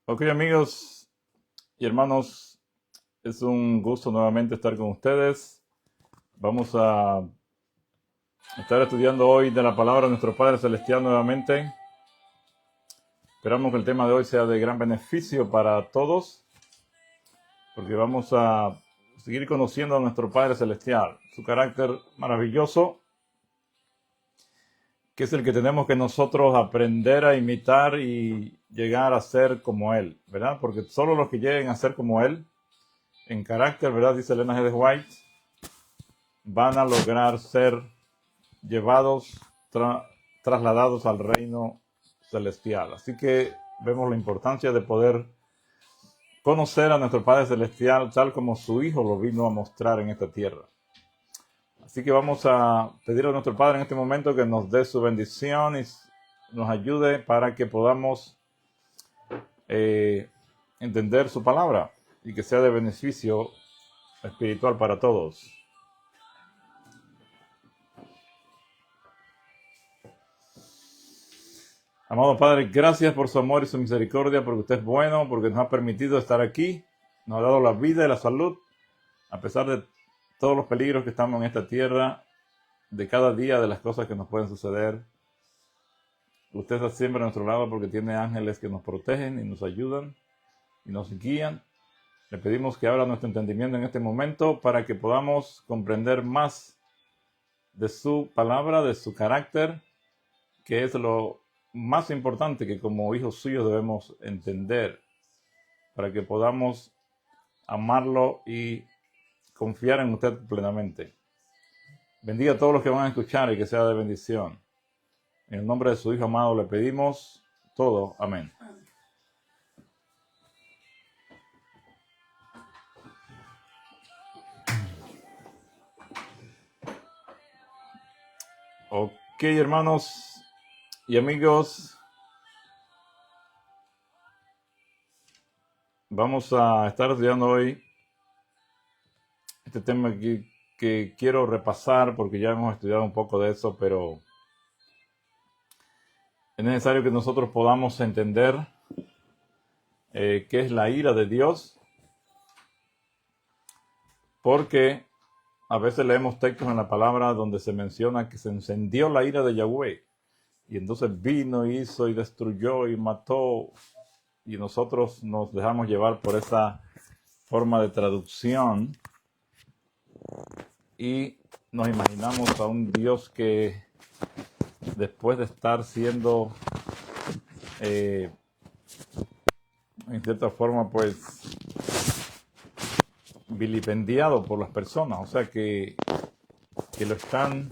Ok, amigos y hermanos, es un gusto nuevamente estar con ustedes. Vamos a estar estudiando hoy de la palabra de nuestro Padre Celestial nuevamente. Esperamos que el tema de hoy sea de gran beneficio para todos, porque vamos a seguir conociendo a nuestro Padre Celestial, su carácter maravilloso, que es el que tenemos que nosotros aprender a imitar y llegar a ser como Él, ¿verdad? Porque solo los que lleguen a ser como Él, en carácter, ¿verdad? Dice Elena G. de White, van a lograr ser llevados, trasladados al reino celestial. Así que vemos la importancia de poder conocer a nuestro Padre Celestial tal como su Hijo lo vino a mostrar en esta tierra. Así que vamos a pedir a nuestro Padre en este momento que nos dé su bendición y nos ayude para que podamos entender su palabra y que sea de beneficio espiritual para todos. Amado Padre, gracias por su amor y su misericordia, porque usted es bueno, porque nos ha permitido estar aquí, nos ha dado la vida y la salud, a pesar de todos los peligros que estamos en esta tierra, de cada día, de las cosas que nos pueden suceder. Usted está siempre a nuestro lado porque tiene ángeles que nos protegen y nos ayudan y nos guían. Le pedimos que abra nuestro entendimiento en este momento para que podamos comprender más de su palabra, de su carácter, que es lo más importante que como hijos suyos debemos entender, para que podamos amarlo y confiar en usted plenamente. Bendiga a todos los que van a escuchar y que sea de bendición. En el nombre de su Hijo amado le pedimos todo. Amén. Ok, hermanos y amigos, vamos a estar estudiando hoy este tema que quiero repasar porque ya hemos estudiado un poco de eso, pero es necesario que nosotros podamos entender qué es la ira de Dios, porque a veces leemos textos en la palabra donde se menciona que se encendió la ira de Yahweh y entonces vino, hizo y destruyó y mató, y nosotros nos dejamos llevar por esa forma de traducción y nos imaginamos a un Dios que después de estar siendo en cierta forma pues vilipendiado por las personas, o sea que lo están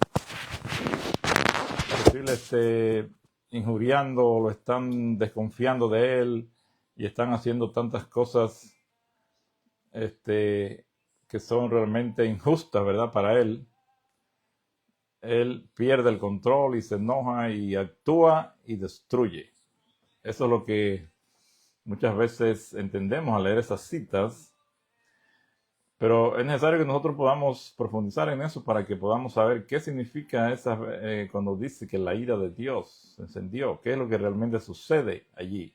posible injuriando, lo están desconfiando de él y están haciendo tantas cosas que son realmente injustas, ¿verdad? Para él. Él pierde el control y se enoja y actúa y destruye. Eso es lo que muchas veces entendemos al leer esas citas, pero es necesario que nosotros podamos profundizar en eso para que podamos saber qué significa cuando dice que la ira de Dios se encendió, qué es lo que realmente sucede allí.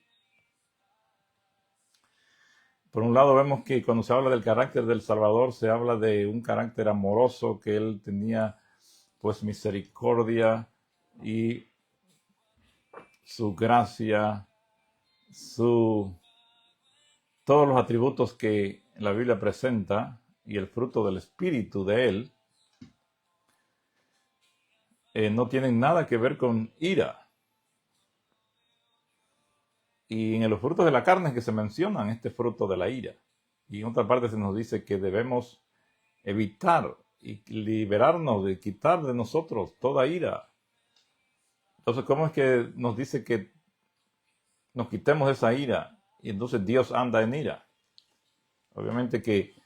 Por un lado vemos que cuando se habla del carácter del Salvador, se habla de un carácter amoroso, que él tenía pues misericordia y su gracia, todos los atributos que la Biblia presenta y el fruto del Espíritu de él, no tienen nada que ver con ira. Y en los frutos de la carne es que se mencionan este fruto de la ira. Y en otra parte se nos dice que debemos evitar y liberarnos de quitar de nosotros toda ira. Entonces, ¿cómo es que nos dice que nos quitemos esa ira y entonces Dios anda en ira? Obviamente que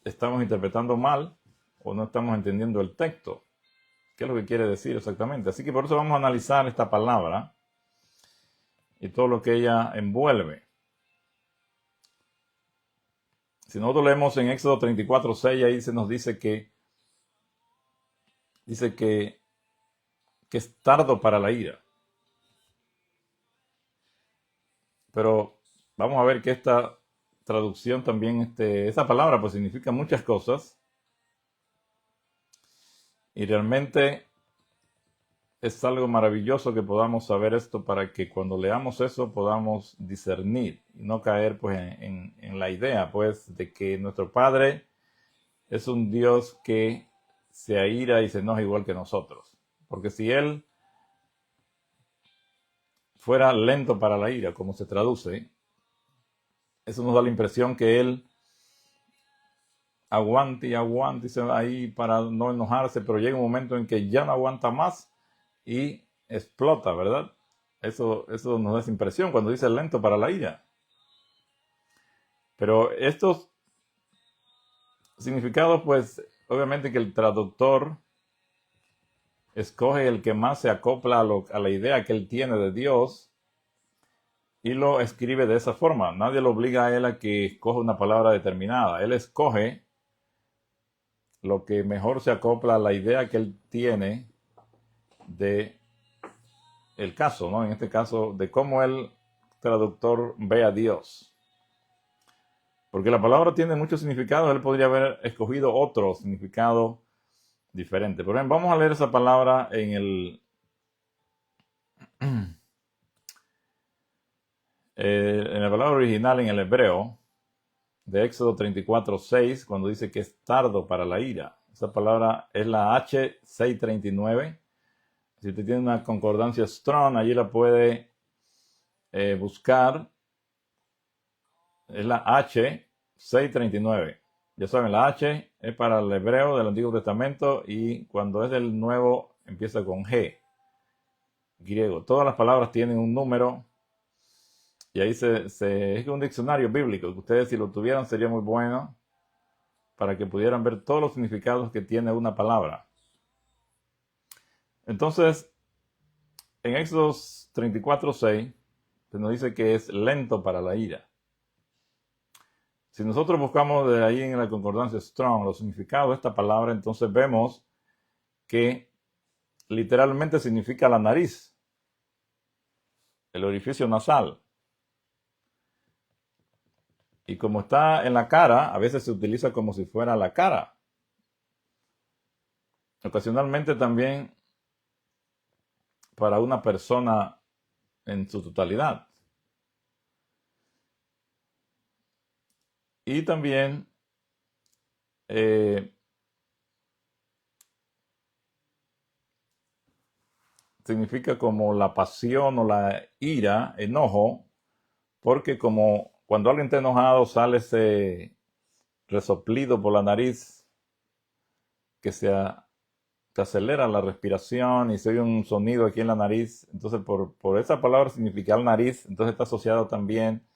estamos interpretando mal o no estamos entendiendo el texto. ¿Qué es lo que quiere decir exactamente? Así que por eso vamos a analizar esta palabra y todo lo que ella envuelve. Si nosotros leemos en Éxodo 34:6, ahí se nos dice que es tardo para la ira. Pero vamos a ver que esta traducción también, esa palabra pues significa muchas cosas. Y realmente es algo maravilloso que podamos saber esto para que cuando leamos eso podamos discernir y no caer pues en la idea pues de que nuestro Padre es un Dios que se aira y se enoja igual que nosotros. Porque si Él fuera lento para la ira, como se traduce, eso nos da la impresión que Él aguante y se va ahí para no enojarse, pero llega un momento en que ya no aguanta más y explota, ¿verdad? Eso nos da esa impresión cuando dice lento para la ira. Pero estos significados, pues, obviamente que el traductor escoge el que más se acopla a la idea que él tiene de Dios y lo escribe de esa forma. Nadie lo obliga a él a que escoja una palabra determinada. Él escoge lo que mejor se acopla a la idea que él tiene de el caso, ¿no? En este caso, de cómo el traductor ve a Dios. Porque la palabra tiene muchos significados, él podría haber escogido otro significado diferente. Por ejemplo, vamos a leer esa palabra en la palabra original en el hebreo de Éxodo 34:6, cuando dice que es tardo para la ira. Esa palabra es la H639. Si usted tiene una concordancia Strong, allí la puede buscar. Es la H639. Ya saben, la H es para el hebreo del Antiguo Testamento y cuando es del Nuevo empieza con G, griego. Todas las palabras tienen un número y ahí es un diccionario bíblico que ustedes si lo tuvieran sería muy bueno para que pudieran ver todos los significados que tiene una palabra. Entonces, en Éxodo 34:6 se nos dice que es lento para la ira. Si nosotros buscamos de ahí en la concordancia Strong los significados de esta palabra, entonces vemos que literalmente significa la nariz, el orificio nasal. Y como está en la cara, a veces se utiliza como si fuera la cara. Ocasionalmente también para una persona en su totalidad. Y también significa como la pasión o la ira, enojo, porque como cuando alguien está enojado sale ese resoplido por la nariz que te acelera la respiración y se oye un sonido aquí en la nariz. Entonces por esa palabra significar nariz, entonces está asociado también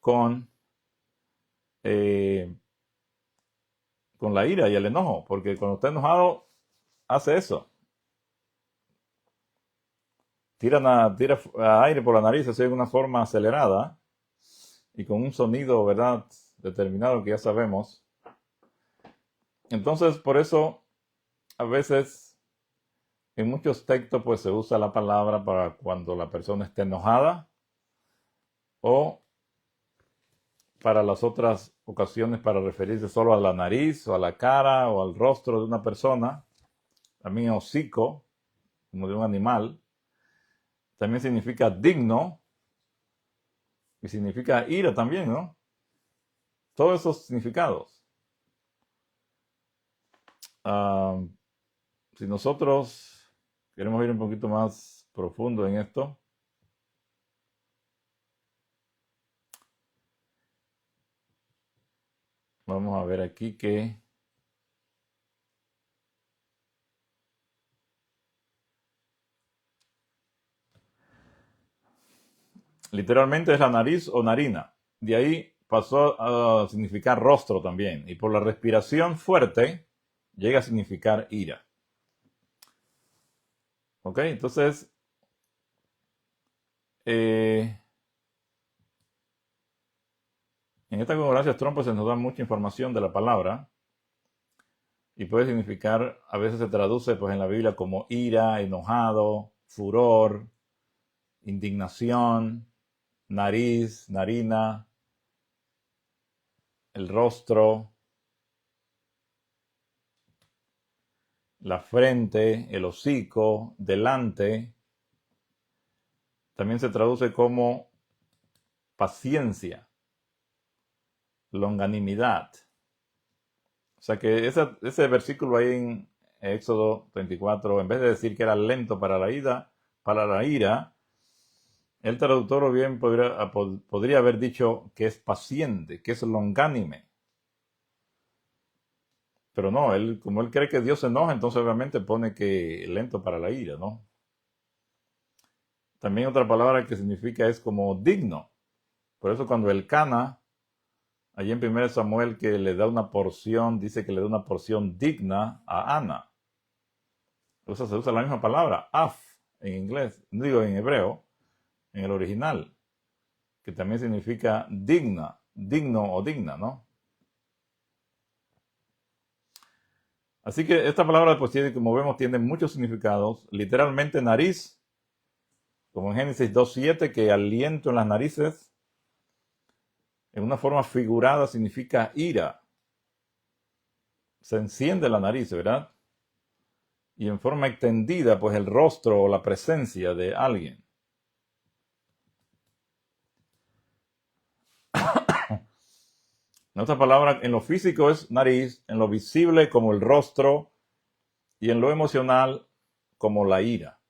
con la ira y el enojo, porque cuando está enojado hace eso. Tira aire por la nariz, así de una forma acelerada y con un sonido, ¿verdad?, determinado que ya sabemos. Entonces, por eso, a veces, en muchos textos, pues se usa la palabra para cuando la persona esté enojada o para las otras ocasiones para referirse solo a la nariz o a la cara o al rostro de una persona. También hocico, como de un animal. También significa digno y significa ira también, ¿no? Todos esos significados. Si nosotros queremos ir un poquito más profundo en esto, vamos a ver aquí que literalmente es la nariz o narina. De ahí pasó a significar rostro también. Y por la respiración fuerte llega a significar ira. ¿Ok? Entonces, en esta concordancia Strong pues, se nos da mucha información de la palabra y puede significar, a veces se traduce pues, en la Biblia como ira, enojado, furor, indignación. nariz, narina, el rostro, la frente, el hocico, delante. También se traduce como paciencia, longanimidad. O sea que ese versículo ahí en Éxodo 34, en vez de decir que era lento para la ira, el traductor o bien podría haber dicho que es paciente, que es longánime. Pero no, como él cree que Dios se enoja, entonces obviamente pone que lento para la ira, ¿no? También otra palabra que significa es como digno. Por eso cuando el Cana, allí en 1 Samuel, que le da una porción, dice que le da una porción digna a Ana. Se usa la misma palabra, af, en inglés, digo en hebreo, en el original, que también significa digna, digno o digna, ¿no? Así que esta palabra, pues tiene, como vemos, tiene muchos significados. Literalmente nariz, como en Génesis 2:7, que aliento en las narices, en una forma figurada significa ira. Se enciende la nariz, ¿verdad? Y en forma extendida, pues el rostro o la presencia de alguien. En otras palabras, en lo físico es nariz, en lo visible como el rostro y en lo emocional como la ira.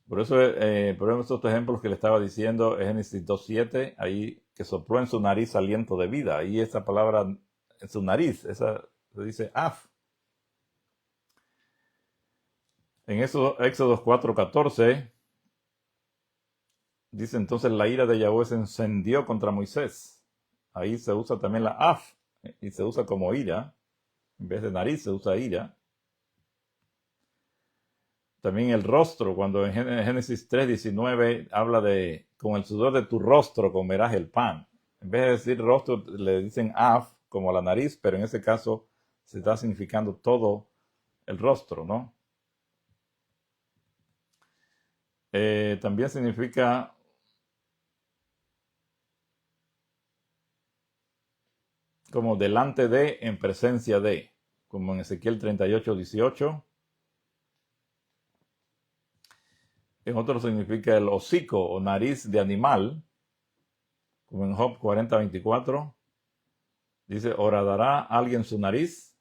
Por eso, por estos ejemplos que le estaba diciendo, en Génesis 2:7, ahí que sopló en su nariz aliento de vida. Ahí esa palabra en su nariz, esa se dice af. En Éxodo 4:14, dice entonces la ira de Yahweh se encendió contra Moisés. Ahí se usa también la af y se usa como ira. En vez de nariz se usa ira. También el rostro, cuando en Génesis 3:19 habla de con el sudor de tu rostro comerás el pan. En vez de decir rostro, le dicen af, como a la nariz, pero en ese caso se está significando todo el rostro, ¿no? También significa como delante de, en presencia de, como en Ezequiel 38:18. En otro significa el hocico o nariz de animal, como en Job 40:24. Dice, ¿horadará alguien su nariz?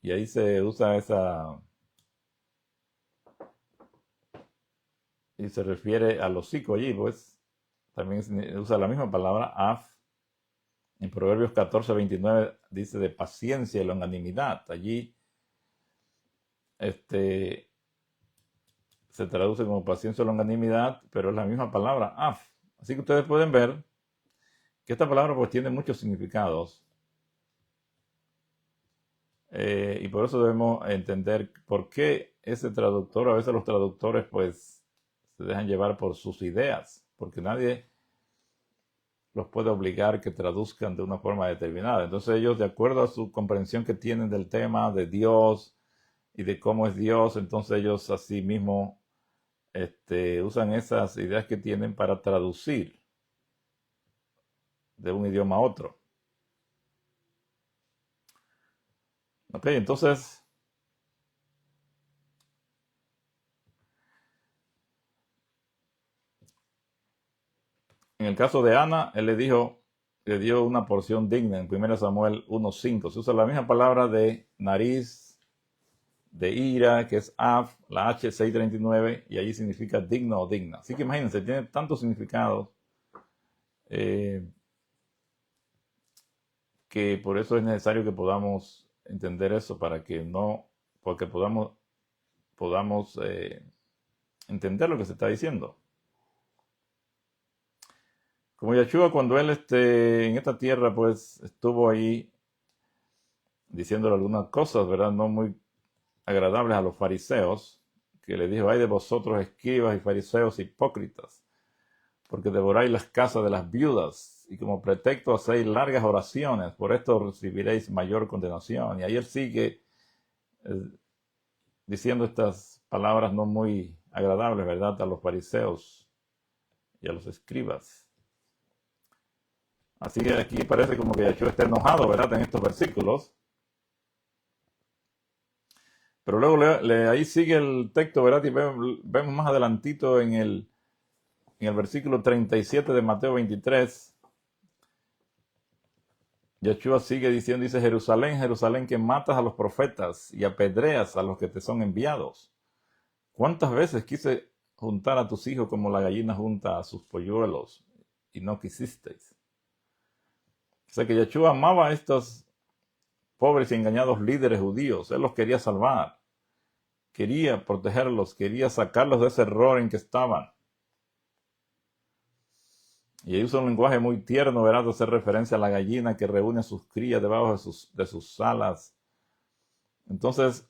Y ahí se usa y se refiere al hocico allí, pues también usa la misma palabra, af. En Proverbios 14:29 dice de paciencia y longanimidad. Allí se traduce como paciencia o longanimidad, pero es la misma palabra, af. Así que ustedes pueden ver que esta palabra pues tiene muchos significados. Y por eso debemos entender por qué ese traductor, a veces los traductores pues se dejan llevar por sus ideas, porque nadie los puede obligar que traduzcan de una forma determinada. Entonces ellos, de acuerdo a su comprensión que tienen del tema de Dios y de cómo es Dios, entonces ellos así mismo usan esas ideas que tienen para traducir de un idioma a otro. Ok, entonces en el caso de Ana, él le dio una porción digna en 1 Samuel 1:5. Se usa la misma palabra de nariz, de ira, que es af, la H 6:39, y allí significa digno o digna. Así que imagínense, tiene tantos significados que por eso es necesario que podamos entender eso para que no, porque podamos entender lo que se está diciendo. Como Yahshua, cuando él en esta tierra, pues estuvo ahí diciéndole algunas cosas, ¿verdad? No muy agradables a los fariseos, que le dijo, ay de vosotros escribas y fariseos hipócritas, porque devoráis las casas de las viudas y como pretexto hacéis largas oraciones, por esto recibiréis mayor condenación. Y ahí él sigue diciendo estas palabras no muy agradables, ¿verdad?, a los fariseos y a los escribas. Así que aquí parece como que Yeshua está enojado, ¿verdad?, en estos versículos. Pero luego ahí sigue el texto, ¿verdad? Y vemos más adelantito en el versículo 37 de Mateo 23. Yeshua sigue diciendo, dice, Jerusalén, Jerusalén, que matas a los profetas y apedreas a los que te son enviados. ¿Cuántas veces quise juntar a tus hijos como la gallina junta a sus polluelos y no quisisteis? O sea que Yeshua amaba a estos pobres y engañados líderes judíos. Él los quería salvar, quería protegerlos, quería sacarlos de ese error en que estaban. Y ahí usa un lenguaje muy tierno, ¿verdad?, de hacer referencia a la gallina que reúne a sus crías debajo de sus alas. Entonces,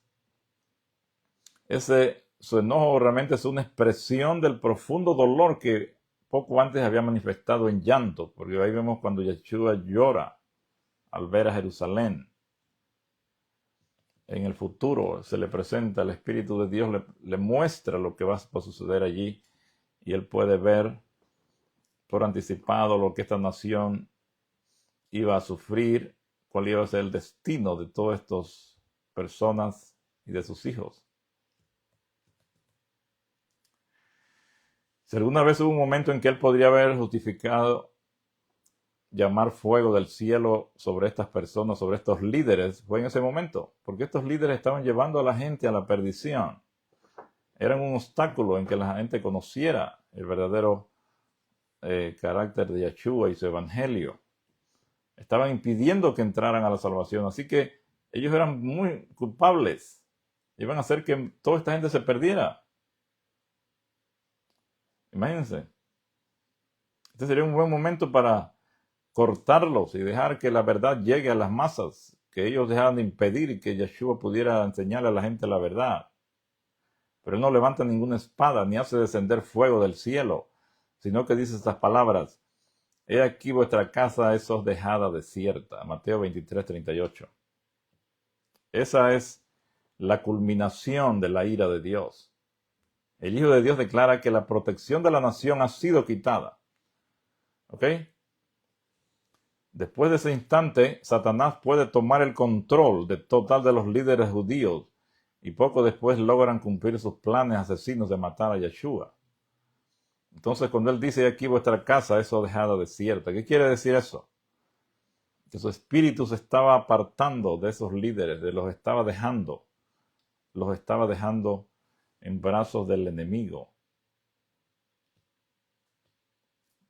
su enojo realmente es una expresión del profundo dolor que poco antes había manifestado en llanto, porque ahí vemos cuando Yeshua llora al ver a Jerusalén. En el futuro se le presenta, el Espíritu de Dios le muestra lo que va a suceder allí, y él puede ver por anticipado lo que esta nación iba a sufrir, cuál iba a ser el destino de todas estas personas y de sus hijos. Si alguna vez hubo un momento en que él podría haber justificado llamar fuego del cielo sobre estas personas, sobre estos líderes, fue en ese momento, porque estos líderes estaban llevando a la gente a la perdición. Eran un obstáculo en que la gente conociera el verdadero carácter de Yeshua y su evangelio. Estaban impidiendo que entraran a la salvación, así que ellos eran muy culpables. Iban a hacer que toda esta gente se perdiera. Imagínense. Este sería un buen momento para cortarlos y dejar que la verdad llegue a las masas, que ellos dejaran de impedir y que Yeshua pudiera enseñarle a la gente la verdad. Pero él no levanta ninguna espada ni hace descender fuego del cielo, sino que dice estas palabras: he aquí vuestra casa es os dejada desierta. Mateo 23, 38. Esa es la culminación de la ira de Dios. El Hijo de Dios declara que la protección de la nación ha sido quitada. ¿Ok? Después de ese instante, Satanás puede tomar el control total de los líderes judíos, y poco después logran cumplir sus planes asesinos de matar a Yeshua. Entonces, cuando él dice aquí vuestra casa es dejada desierta, ¿qué quiere decir eso? Que su espíritu se estaba apartando de esos líderes, los estaba dejando en brazos del enemigo.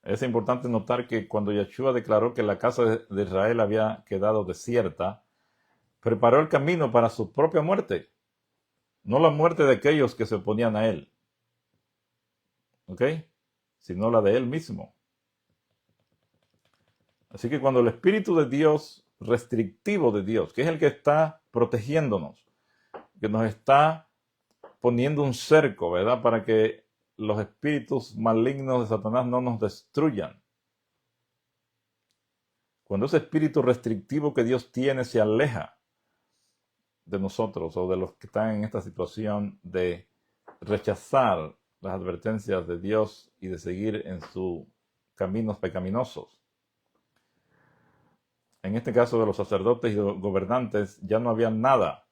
Es importante notar que cuando Yeshua declaró que la casa de Israel había quedado desierta, preparó el camino para su propia muerte, no la muerte de aquellos que se oponían a él, ¿ok?, sino la de él mismo. Así que cuando el Espíritu de Dios, restrictivo de Dios, que es el que está protegiéndonos, que nos está poniendo un cerco, ¿verdad?, para que los espíritus malignos de Satanás no nos destruyan. Cuando ese espíritu restrictivo que Dios tiene se aleja de nosotros o de los que están en esta situación de rechazar las advertencias de Dios y de seguir en sus caminos pecaminosos. En este caso de los sacerdotes y gobernantes, ya no había nada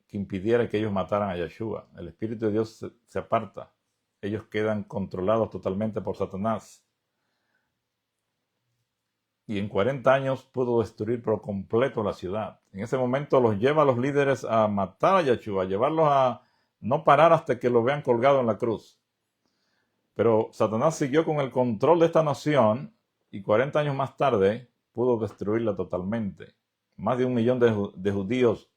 que impidiera que ellos mataran a Yeshua. El Espíritu de Dios se aparta. Ellos quedan controlados totalmente por Satanás. Y en 40 años pudo destruir por completo la ciudad. En ese momento los lleva a los líderes a matar a Yeshua, a llevarlos a no parar hasta que lo vean colgado en la cruz. Pero Satanás siguió con el control de esta nación y 40 años más tarde pudo destruirla totalmente. Más de 1 millón de judíos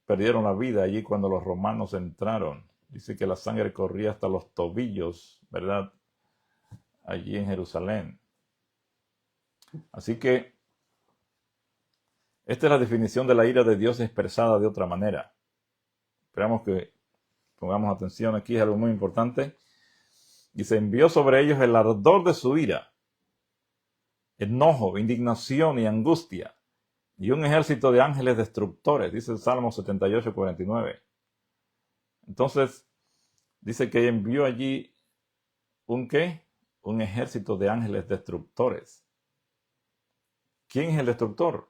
perdieron la vida allí cuando los romanos entraron. Dice que la sangre corría hasta los tobillos, ¿verdad?, allí en Jerusalén. Así que esta es la definición de la ira de Dios expresada de otra manera. Esperamos que pongamos atención aquí, es algo muy importante. Y se envió sobre ellos el ardor de su ira, enojo, indignación y angustia, y un ejército de ángeles destructores, dice el Salmo 78, 49. Entonces, dice que envió allí ¿un qué? Un ejército de ángeles destructores. ¿Quién es el destructor?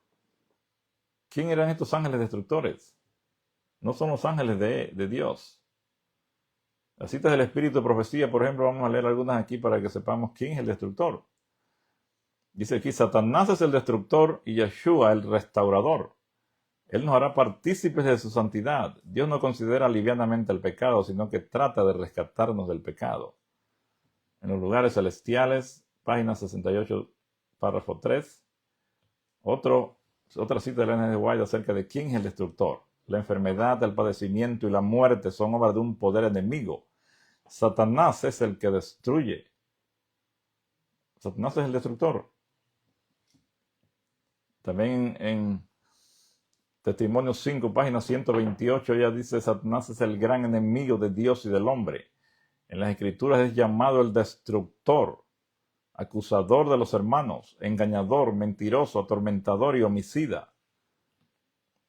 ¿Quién eran estos ángeles destructores? No son los ángeles de Dios. Las citas del Espíritu de Profecía, por ejemplo, vamos a leer algunas aquí para que sepamos quién es el destructor. Dice aquí, Satanás es el destructor y Yeshua el restaurador. Él nos hará partícipes de su santidad. Dios no considera livianamente el pecado, sino que trata de rescatarnos del pecado. En los lugares celestiales, página 68, párrafo 3. Otra cita de Ellen G. White acerca de quién es el destructor. La enfermedad, el padecimiento y la muerte son obra de un poder enemigo. Satanás es el que destruye. Satanás es el destructor. También en Testimonios 5, página 128, ella dice, Satanás es el gran enemigo de Dios y del hombre. En las Escrituras es llamado el destructor, acusador de los hermanos, engañador, mentiroso, atormentador y homicida.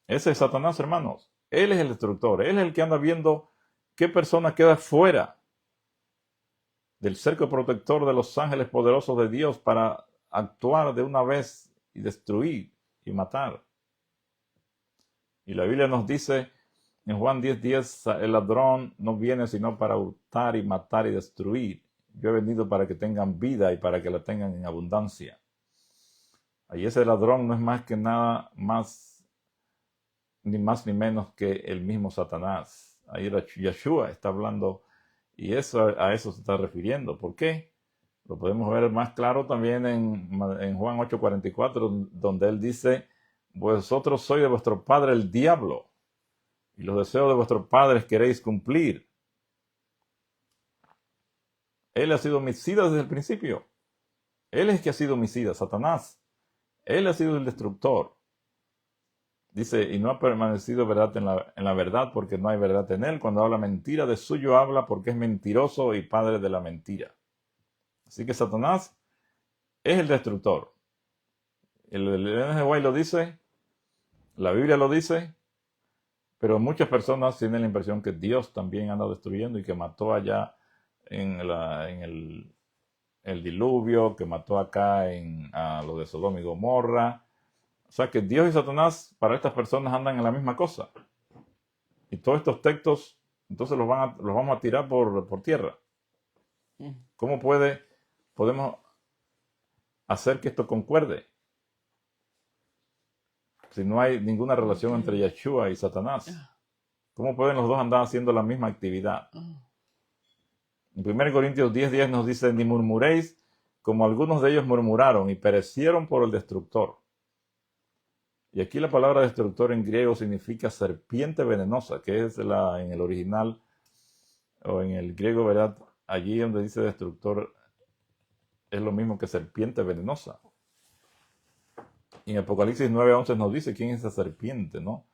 Ese es Satanás, hermanos. Él es el destructor. Él es el que anda viendo qué persona queda fuera del cerco protector de los ángeles poderosos de Dios para actuar de una vez y destruir y matar. Y la Biblia nos dice en Juan 10:10, el ladrón no viene sino para hurtar y matar y destruir. Yo he venido para que tengan vida y para que la tengan en abundancia. Ahí ese ladrón no es más que nada más ni menos que el mismo Satanás. Ahí Yeshua está hablando y a eso se está refiriendo. ¿Por qué? Lo podemos ver más claro también en Juan 8:44, donde él dice, vosotros sois de vuestro padre el diablo, y los deseos de vuestros padres queréis cumplir. Él ha sido homicida desde el principio. Él es el que ha sido homicida, Satanás. Él ha sido el destructor. Dice, y no ha permanecido verdad en la verdad, porque no hay verdad en él. Cuando habla mentira, de suyo habla, porque es mentiroso y padre de la mentira. Así que Satanás es el destructor. El Ellen G. White lo dice, la Biblia lo dice, pero muchas personas tienen la impresión que Dios también anda destruyendo y que mató allá en el diluvio, que mató acá a los de Sodoma y Gomorra. O sea que Dios y Satanás para estas personas andan en la misma cosa. Y todos estos textos, entonces los vamos a tirar por tierra. ¿Cómo podemos hacer que esto concuerde? Si no hay ninguna relación entre Yeshua y Satanás, ¿cómo pueden los dos andar haciendo la misma actividad? En 1 Corintios 10:10 nos dice, ni murmuréis como algunos de ellos murmuraron y perecieron por el destructor. Y aquí la palabra destructor en griego significa serpiente venenosa, que es en el original o en el griego, ¿verdad? Allí donde dice destructor es lo mismo que serpiente venenosa. Y en Apocalipsis 9:11 nos dice quién es esa serpiente, ¿no?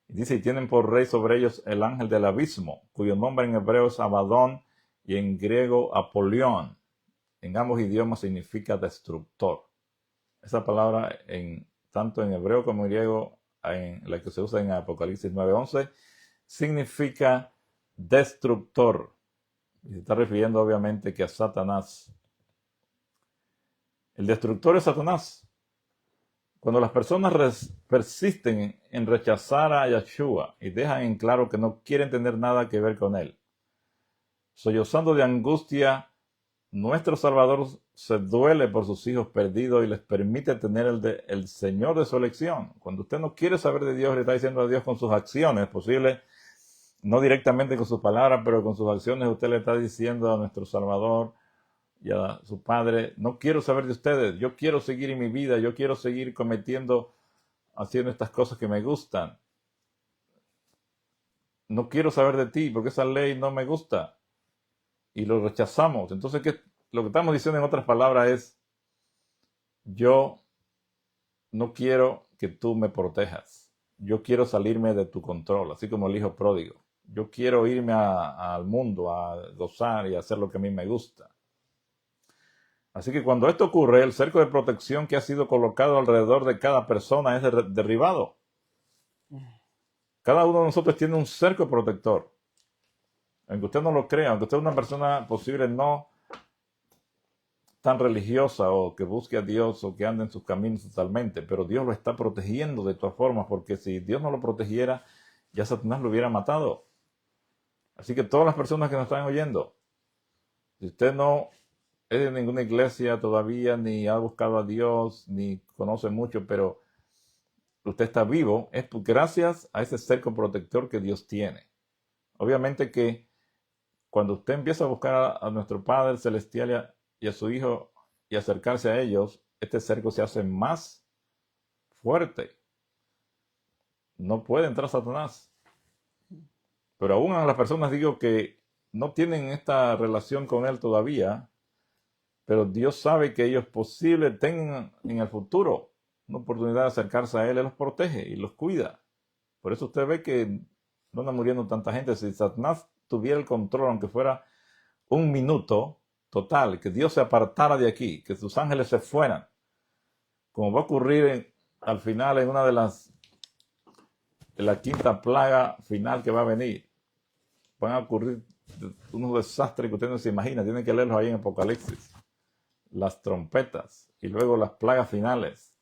Y dice, y tienen por rey sobre ellos el ángel del abismo, cuyo nombre en hebreo es Abadón y en griego Apolión. En ambos idiomas significa destructor. Esa palabra, tanto en hebreo como en griego, en la que se usa en Apocalipsis 9:11, significa destructor. Y se está refiriendo obviamente que a Satanás. El destructor es Satanás. Cuando las personas persisten en rechazar a Yeshua y dejan en claro que no quieren tener nada que ver con él, sollozando de angustia, nuestro Salvador se duele por sus hijos perdidos y les permite tener el Señor de su elección. Cuando usted no quiere saber de Dios, le está diciendo a Dios con sus acciones, posible, no directamente con sus palabras, pero con sus acciones usted le está diciendo a nuestro Salvador y a su Padre, no quiero saber de ustedes, yo quiero seguir en mi vida, yo quiero seguir haciendo estas cosas que me gustan. No quiero saber de ti porque esa ley no me gusta. Y lo rechazamos. Entonces, lo que estamos diciendo en otras palabras es, yo no quiero que tú me protejas. Yo quiero salirme de tu control, así como el hijo pródigo. Yo quiero irme al mundo a gozar y hacer lo que a mí me gusta. Así que cuando esto ocurre, el cerco de protección que ha sido colocado alrededor de cada persona es derribado. Cada uno de nosotros tiene un cerco protector. Aunque usted no lo crea, aunque usted es una persona posible no tan religiosa o que busque a Dios o que ande en sus caminos totalmente, pero Dios lo está protegiendo de todas formas, porque si Dios no lo protegiera, ya Satanás lo hubiera matado. Así que todas las personas que nos están oyendo, si usted no es de ninguna iglesia todavía, ni ha buscado a Dios, ni conoce mucho, pero usted está vivo, es gracias a ese cerco protector que Dios tiene. Obviamente que cuando usted empieza a buscar a nuestro Padre Celestial y a su Hijo y acercarse a ellos, este cerco se hace más fuerte. No puede entrar Satanás. Pero aún a las personas digo que no tienen esta relación con Él todavía, pero Dios sabe que ellos posible tengan en el futuro una oportunidad de acercarse a Él los protege y los cuida. Por eso usted ve que no anda muriendo tanta gente. Si Satanás tuviera el control, aunque fuera un minuto total, que Dios se apartara de aquí, que sus ángeles se fueran, como va a ocurrir al final en una de la quinta plaga final que va a venir, van a ocurrir unos desastres que usted no se imagina. Tienen que leerlos ahí en Apocalipsis. Las trompetas y luego las plagas finales.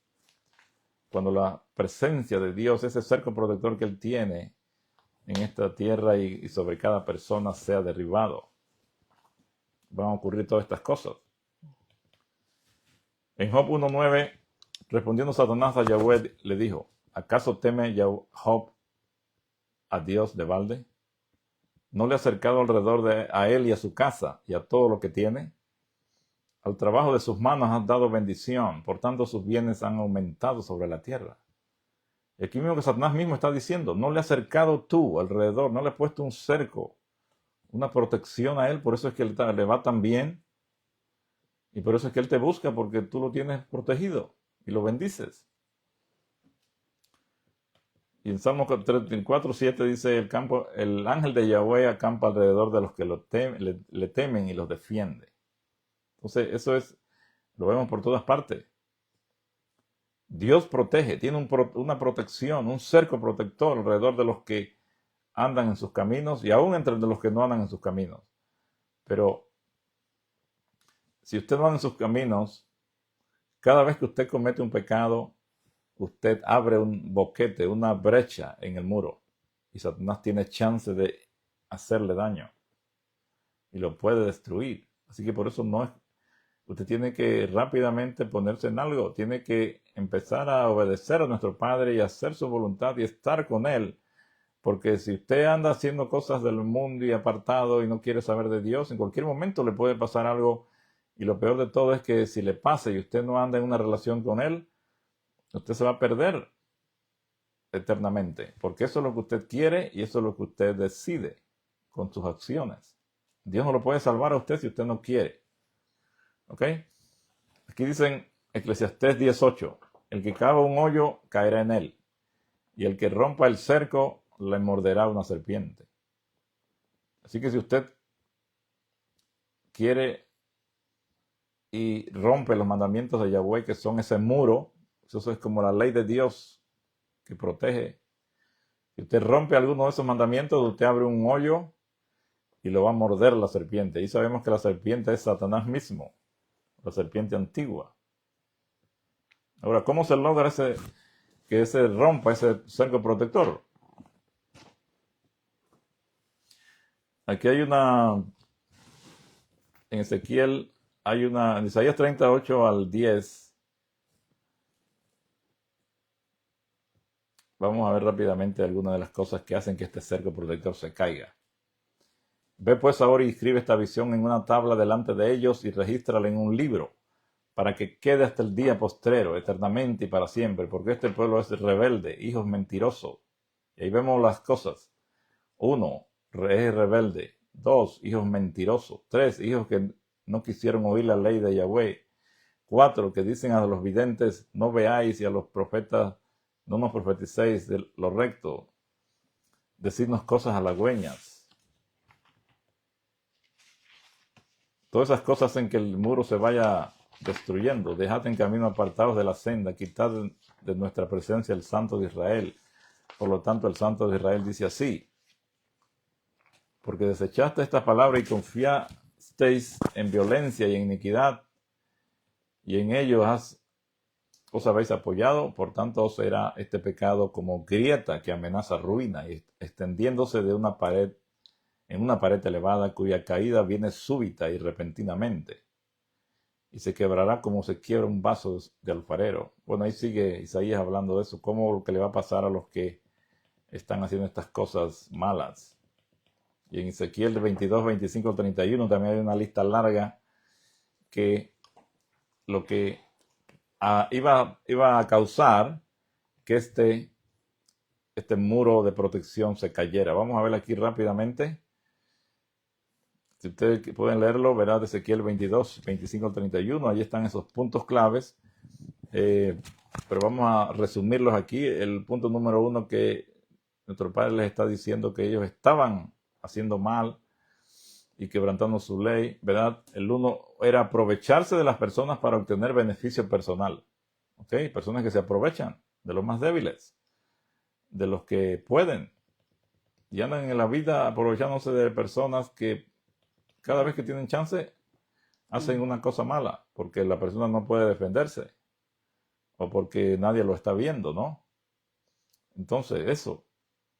Cuando la presencia de Dios, ese cerco protector que Él tiene en esta tierra y sobre cada persona sea derribado, van a ocurrir todas estas cosas. En Job 1:9, respondiendo Satanás a Yahweh, le dijo: ¿acaso teme Job a Dios de balde? ¿No le ha acercado alrededor a él y a su casa y a todo lo que tiene? Al trabajo de sus manos has dado bendición, por tanto sus bienes han aumentado sobre la tierra. Y aquí mismo que Satanás mismo está diciendo, no le has acercado tú alrededor, no le has puesto un cerco, una protección a él, por eso es que le va tan bien, y por eso es que él te busca, porque tú lo tienes protegido y lo bendices. Y en Salmo 34:7 dice, el ángel de Yahweh acampa alrededor de los que le temen y los defiende. Entonces, lo vemos por todas partes. Dios protege, tiene una protección, un cerco protector alrededor de los que andan en sus caminos y aún entre los que no andan en sus caminos. Pero si usted no anda en sus caminos, cada vez que usted comete un pecado, usted abre un boquete, una brecha en el muro, y Satanás tiene chance de hacerle daño y lo puede destruir. Así que por eso usted tiene que rápidamente ponerse en algo, tiene que empezar a obedecer a nuestro Padre y hacer su voluntad y estar con Él. Porque si usted anda haciendo cosas del mundo y apartado y no quiere saber de Dios, en cualquier momento le puede pasar algo. Y lo peor de todo es que si le pasa y usted no anda en una relación con Él, usted se va a perder eternamente. Porque eso es lo que usted quiere y eso es lo que usted decide con sus acciones. Dios no lo puede salvar a usted si usted no quiere. ¿Ok? Aquí dicen Eclesiastés 10:8, el que cava un hoyo caerá en él, y el que rompa el cerco le morderá una serpiente. Así que si usted quiere y rompe los mandamientos de Yahweh, que son ese muro, eso es como la ley de Dios que protege. Si usted rompe alguno de esos mandamientos, usted abre un hoyo y lo va a morder la serpiente. Y sabemos que la serpiente es Satanás mismo, la serpiente antigua. Ahora, ¿cómo se logra que se rompa ese cerco protector? Aquí hay en Ezequiel, en Isaías 38:10. Vamos a ver rápidamente algunas de las cosas que hacen que este cerco protector se caiga. Ve pues ahora y escribe esta visión en una tabla delante de ellos y regístrala en un libro, para que quede hasta el día postrero, eternamente y para siempre, porque este pueblo es rebelde, hijos mentirosos. Y ahí vemos las cosas. 1, es rebelde. 2, hijos mentirosos. 3, hijos que no quisieron oír la ley de Yahweh. 4, que dicen a los videntes, no veáis, y a los profetas, no nos profeticéis de lo recto. Decidnos cosas halagüeñas. Todas esas cosas hacen que el muro se vaya destruyendo. Dejad en camino apartados de la senda, quitad de nuestra presencia el Santo de Israel. Por lo tanto, el Santo de Israel dice así: porque desechaste esta palabra y confiasteis en violencia y en iniquidad, y en ello os habéis apoyado, por tanto será este pecado como grieta que amenaza ruina, y extendiéndose de una pared en una pared elevada, cuya caída viene súbita y repentinamente, y se quebrará como se quiebra un vaso de alfarero. Bueno, ahí sigue Isaías hablando de eso, cómo lo que le va a pasar a los que están haciendo estas cosas malas. Y en Ezequiel 22, 25, 31 también hay una lista larga que lo que iba a causar que este muro de protección se cayera. Vamos a ver aquí rápidamente. Si ustedes pueden leerlo, verá de Ezequiel 22, 25 al 31. Ahí están esos puntos claves. Pero vamos a resumirlos aquí. El punto número 1, que nuestro Padre les está diciendo que ellos estaban haciendo mal y quebrantando su ley, ¿verdad? El 1 era aprovecharse de las personas para obtener beneficio personal. ¿Ok? Personas que se aprovechan de los más débiles, de los que pueden, y andan en la vida aprovechándose de personas que cada vez que tienen chance hacen una cosa mala, porque la persona no puede defenderse, o porque nadie lo está viendo, ¿no? Entonces,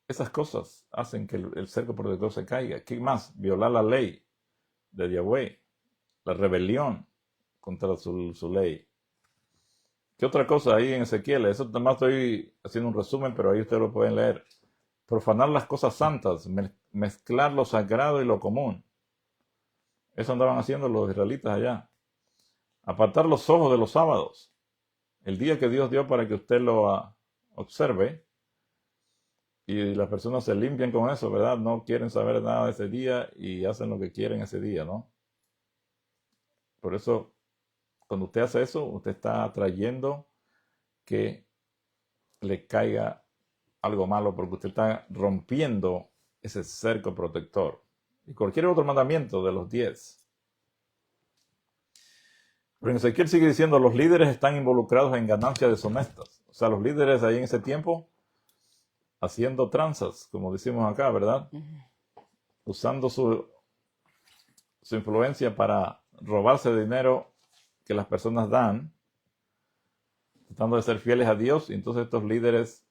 esas cosas hacen que el cerco protector se caiga. ¿Qué más? Violar la ley de Yahweh, la rebelión contra su ley. ¿Qué otra cosa ahí en Ezequiel? Eso nomás estoy haciendo un resumen, pero ahí ustedes lo pueden leer. Profanar las cosas santas, mezclar lo sagrado y lo común. Eso andaban haciendo los israelitas allá. Apartar los ojos de los sábados. El día que Dios dio para que usted lo observe. Y las personas se limpian con eso, ¿verdad? No quieren saber nada de ese día y hacen lo que quieren ese día, ¿no? Por eso, cuando usted hace eso, usted está trayendo que le caiga algo malo, porque usted está rompiendo ese cerco protector. Y cualquier otro mandamiento de los 10. Pero en Ezequiel sigue diciendo, los líderes están involucrados en ganancias deshonestas. O sea, los líderes ahí en ese tiempo haciendo tranzas, como decimos acá, ¿verdad? Usando su influencia para robarse dinero que las personas dan, tratando de ser fieles a Dios, y entonces estos líderes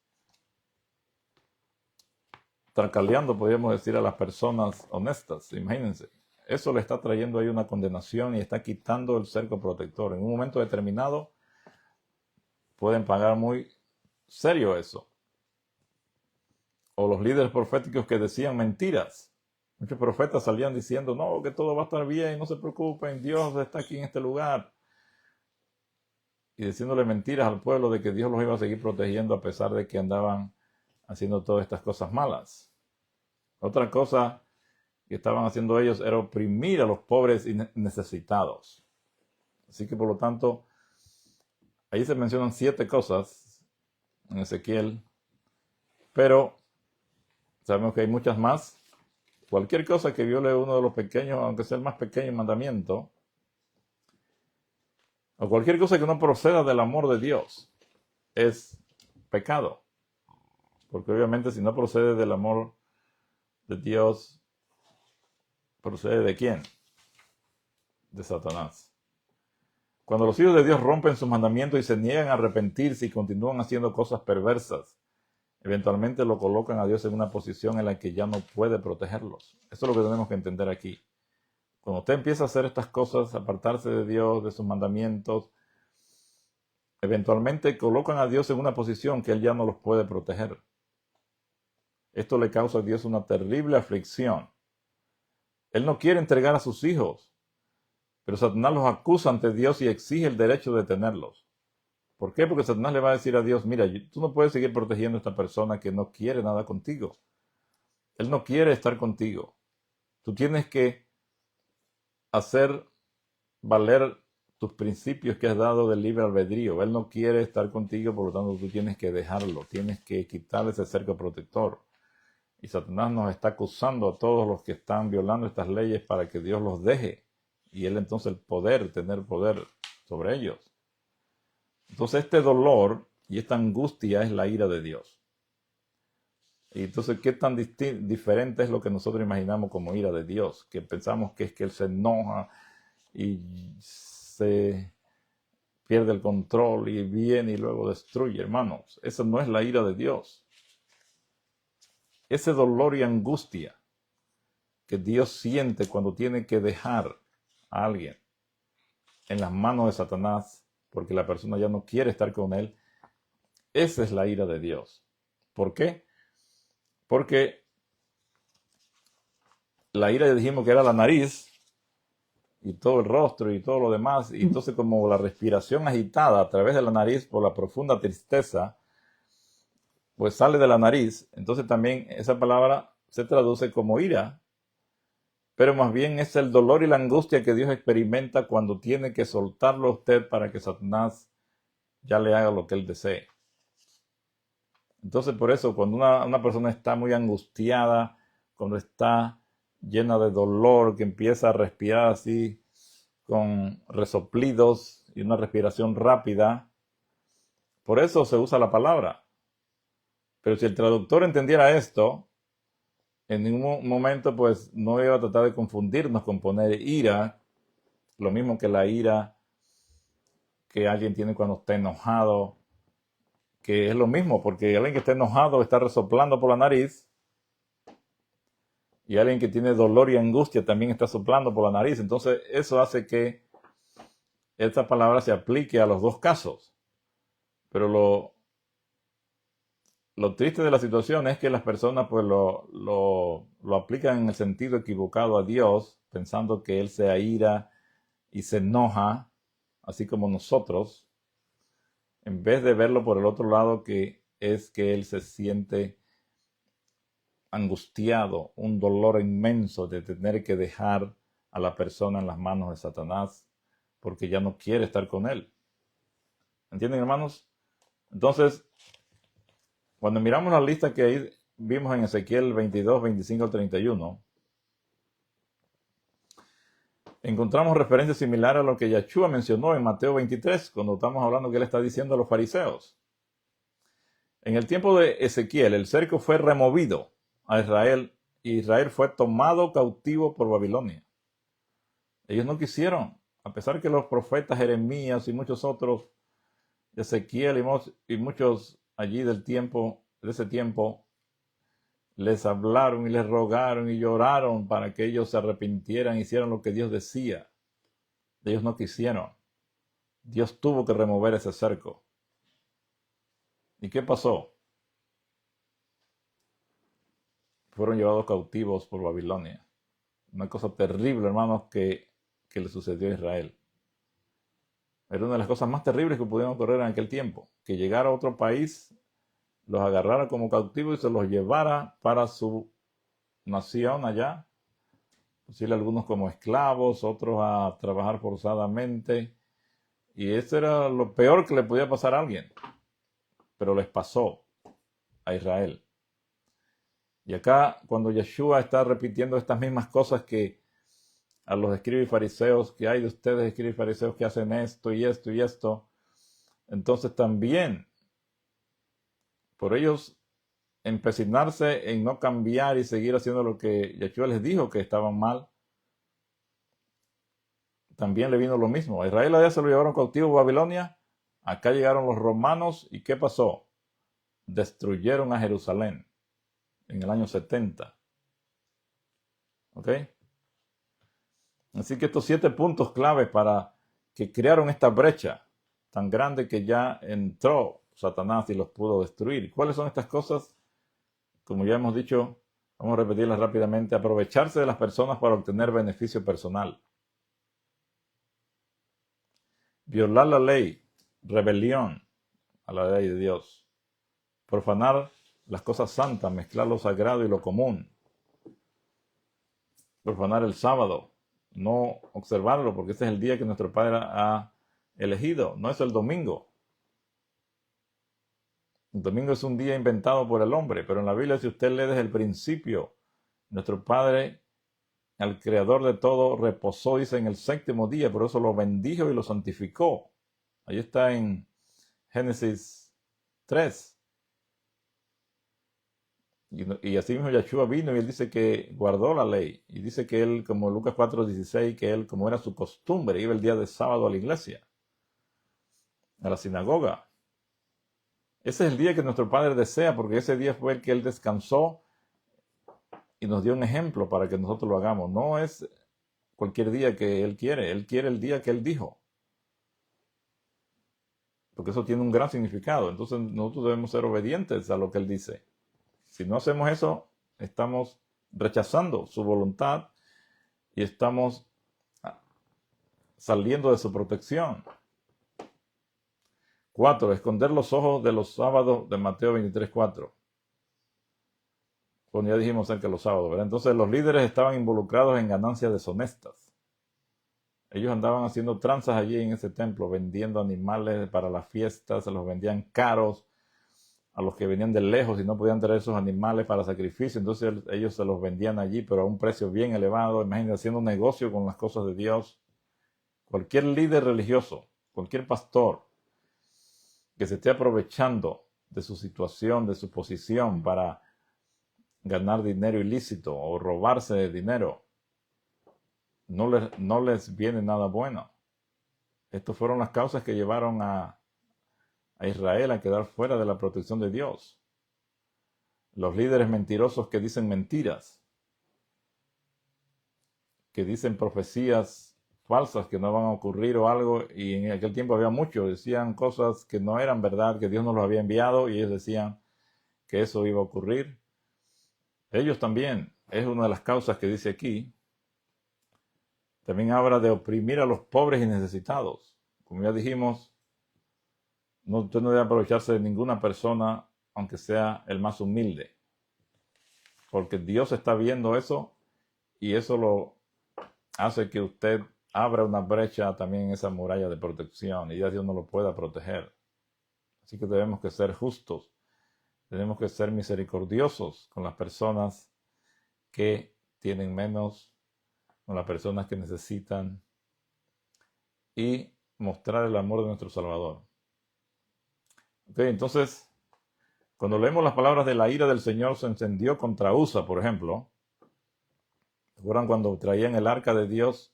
tracaleando, podríamos decir, a las personas honestas. Imagínense, eso le está trayendo ahí una condenación y está quitando el cerco protector. En un momento determinado pueden pagar muy serio eso. O los líderes proféticos que decían mentiras. Muchos profetas salían diciendo, no, que todo va a estar bien, no se preocupen, Dios está aquí en este lugar. Y diciéndole mentiras al pueblo de que Dios los iba a seguir protegiendo a pesar de que andaban haciendo todas estas cosas malas. Otra cosa que estaban haciendo ellos era oprimir a los pobres y necesitados. Así que por lo tanto, ahí se mencionan 7 cosas en Ezequiel, pero sabemos que hay muchas más. Cualquier cosa que viole uno de los pequeños, aunque sea el más pequeño mandamiento, o cualquier cosa que no proceda del amor de Dios, es pecado. Porque obviamente si no procede del amor de Dios, ¿procede de quién? De Satanás. Cuando los hijos de Dios rompen sus mandamientos y se niegan a arrepentirse y continúan haciendo cosas perversas, eventualmente lo colocan a Dios en una posición en la que ya no puede protegerlos. Eso es lo que tenemos que entender aquí. Cuando usted empieza a hacer estas cosas, apartarse de Dios, de sus mandamientos, eventualmente colocan a Dios en una posición que Él ya no los puede proteger. Esto le causa a Dios una terrible aflicción. Él no quiere entregar a sus hijos, pero Satanás los acusa ante Dios y exige el derecho de tenerlos. ¿Por qué? Porque Satanás le va a decir a Dios, mira, tú no puedes seguir protegiendo a esta persona que no quiere nada contigo. Él no quiere estar contigo. Tú tienes que hacer valer tus principios que has dado del libre albedrío. Él no quiere estar contigo, por lo tanto tú tienes que dejarlo. Tienes que quitarle ese cerco protector. Y Satanás nos está acusando a todos los que están violando estas leyes para que Dios los deje. Y Él entonces tener poder sobre ellos. Entonces este dolor y esta angustia es la ira de Dios. Y entonces, ¿qué tan diferente es lo que nosotros imaginamos como ira de Dios? Que pensamos que es que Él se enoja y se pierde el control y viene y luego destruye, hermanos. Eso no es la ira de Dios. Ese dolor y angustia que Dios siente cuando tiene que dejar a alguien en las manos de Satanás, porque la persona ya no quiere estar con él, esa es la ira de Dios. ¿Por qué? Porque la ira ya dijimos que era la nariz y todo el rostro y todo lo demás, y entonces como la respiración agitada a través de la nariz por la profunda tristeza, pues sale de la nariz, entonces también esa palabra se traduce como ira, pero más bien es el dolor y la angustia que Dios experimenta cuando tiene que soltarlo a usted para que Satanás ya le haga lo que él desee. Entonces por eso cuando una persona está muy angustiada, cuando está llena de dolor, que empieza a respirar así con resoplidos y una respiración rápida, por eso se usa la palabra. Pero si el traductor entendiera esto, en ningún momento pues no iba a tratar de confundirnos con poner ira, lo mismo que la ira que alguien tiene cuando está enojado, que es lo mismo, porque alguien que está enojado está resoplando por la nariz, y alguien que tiene dolor y angustia también está soplando por la nariz. Entonces eso hace que esta palabra se aplique a los dos casos. Pero lo triste de la situación es que las personas pues lo aplican en el sentido equivocado a Dios, pensando que Él se aira y se enoja, así como nosotros, en vez de verlo por el otro lado, que es que Él se siente angustiado, un dolor inmenso de tener que dejar a la persona en las manos de Satanás, porque ya no quiere estar con Él. ¿Entienden, hermanos? Entonces, cuando miramos la lista que ahí vimos en Ezequiel 22, 25 al 31, encontramos referencias similares a lo que Yeshua mencionó en Mateo 23, cuando estamos hablando que él está diciendo a los fariseos. En el tiempo de Ezequiel, el cerco fue removido a Israel y Israel fue tomado cautivo por Babilonia. Ellos no quisieron, a pesar que los profetas Jeremías y muchos otros, Ezequiel y muchos allí de ese tiempo, les hablaron y les rogaron y lloraron para que ellos se arrepintieran y hicieran lo que Dios decía. Ellos no quisieron. Dios tuvo que remover ese cerco. ¿Y qué pasó? Fueron llevados cautivos por Babilonia. Una cosa terrible, hermanos, que le sucedió a Israel. Era una de las cosas más terribles que pudieron ocurrir en aquel tiempo. Que llegara a otro país, los agarrara como cautivos y se los llevara para su nación allá. Posible algunos como esclavos, otros a trabajar forzadamente. Y eso era lo peor que le podía pasar a alguien. Pero les pasó a Israel. Y acá, cuando Yeshua está repitiendo estas mismas cosas que a los escribas y fariseos, que hay de ustedes escribas y fariseos que hacen esto y esto y esto, entonces también por ellos empecinarse en no cambiar y seguir haciendo lo que Yeshua les dijo que estaban mal, también le vino lo mismo. A Israel allá se lo llevaron cautivo a Babilonia, acá llegaron los romanos y ¿qué pasó? Destruyeron a Jerusalén en el año 70. ¿Ok? Así que estos 7 puntos clave para que crearon esta brecha tan grande que ya entró Satanás y los pudo destruir. ¿Cuáles son estas cosas? Como ya hemos dicho, vamos a repetirlas rápidamente. Aprovecharse de las personas para obtener beneficio personal. Violar la ley, rebelión a la ley de Dios. Profanar las cosas santas, mezclar lo sagrado y lo común. Profanar el sábado, no observarlo porque este es el día que nuestro Padre ha elegido, no es el domingo. El domingo es un día inventado por el hombre, pero en la Biblia, si usted lee desde el principio, nuestro Padre, el creador de todo, reposó, dice, en el 7º día, por eso lo bendijo y lo santificó. Ahí está en Génesis 3. Y así mismo Yahshua vino y él dice que guardó la ley. Y dice que él, como Lucas 4:16, que él, como era su costumbre, iba el día de sábado a la iglesia, a la sinagoga. Ese es el día que nuestro Padre desea, porque ese día fue el que él descansó y nos dio un ejemplo para que nosotros lo hagamos. No es cualquier día que él quiere el día que él dijo, porque eso tiene un gran significado. Entonces nosotros debemos ser obedientes a lo que él dice. Si no hacemos eso, estamos rechazando su voluntad y estamos saliendo de su protección. 4. Esconder los ojos de los sábados de Mateo 23:4. Bueno, ya dijimos acerca de los sábados, ¿verdad? Entonces los líderes estaban involucrados en ganancias deshonestas. Ellos andaban haciendo tranzas allí en ese templo, vendiendo animales para las fiestas, se los vendían caros a los que venían de lejos y no podían traer esos animales para sacrificio. Entonces ellos se los vendían allí, pero a un precio bien elevado. Imagínense, haciendo un negocio con las cosas de Dios. Cualquier líder religioso, cualquier pastor que se esté aprovechando de su situación, de su posición para ganar dinero ilícito o robarse dinero, no les viene nada bueno. Estas fueron las causas que llevaron a Israel a quedar fuera de la protección de Dios. Los líderes mentirosos que dicen mentiras, que dicen profecías falsas que no van a ocurrir o algo, y en aquel tiempo había muchos, decían cosas que no eran verdad, que Dios no los había enviado, y ellos decían que eso iba a ocurrir. Ellos también, es una de las causas que dice aquí. También habla de oprimir a los pobres y necesitados. Como ya dijimos, usted no debe aprovecharse de ninguna persona, aunque sea el más humilde, porque Dios está viendo eso y eso lo hace que usted abra una brecha también en esa muralla de protección y ya Dios no lo pueda proteger. Así que tenemos que ser justos, tenemos que ser misericordiosos con las personas que tienen menos, con las personas que necesitan y mostrar el amor de nuestro Salvador. Okay, entonces, cuando leemos las palabras de la ira del Señor se encendió contra Usa, por ejemplo. ¿Recuerdan cuando traían el arca de Dios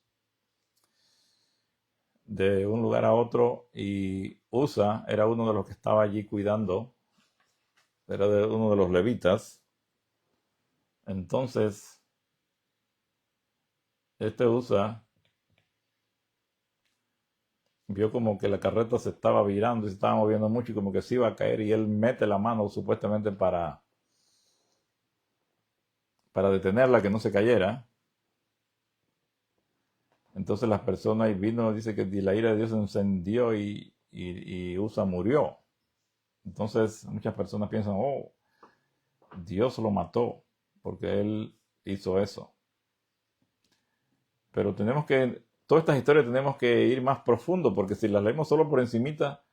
de un lugar a otro y Usa era uno de los que estaba allí cuidando, era uno de los levitas? Entonces, este Usa vio como que la carreta se estaba virando y se estaba moviendo mucho y como que se iba a caer y él mete la mano supuestamente para detenerla, que no se cayera. Entonces las personas, y vino, dice que la ira de Dios se encendió y Usa murió. Entonces muchas personas piensan, oh, Dios lo mató porque él hizo eso. Pero todas estas historias tenemos que ir más profundo, porque si las leemos solo por encimita,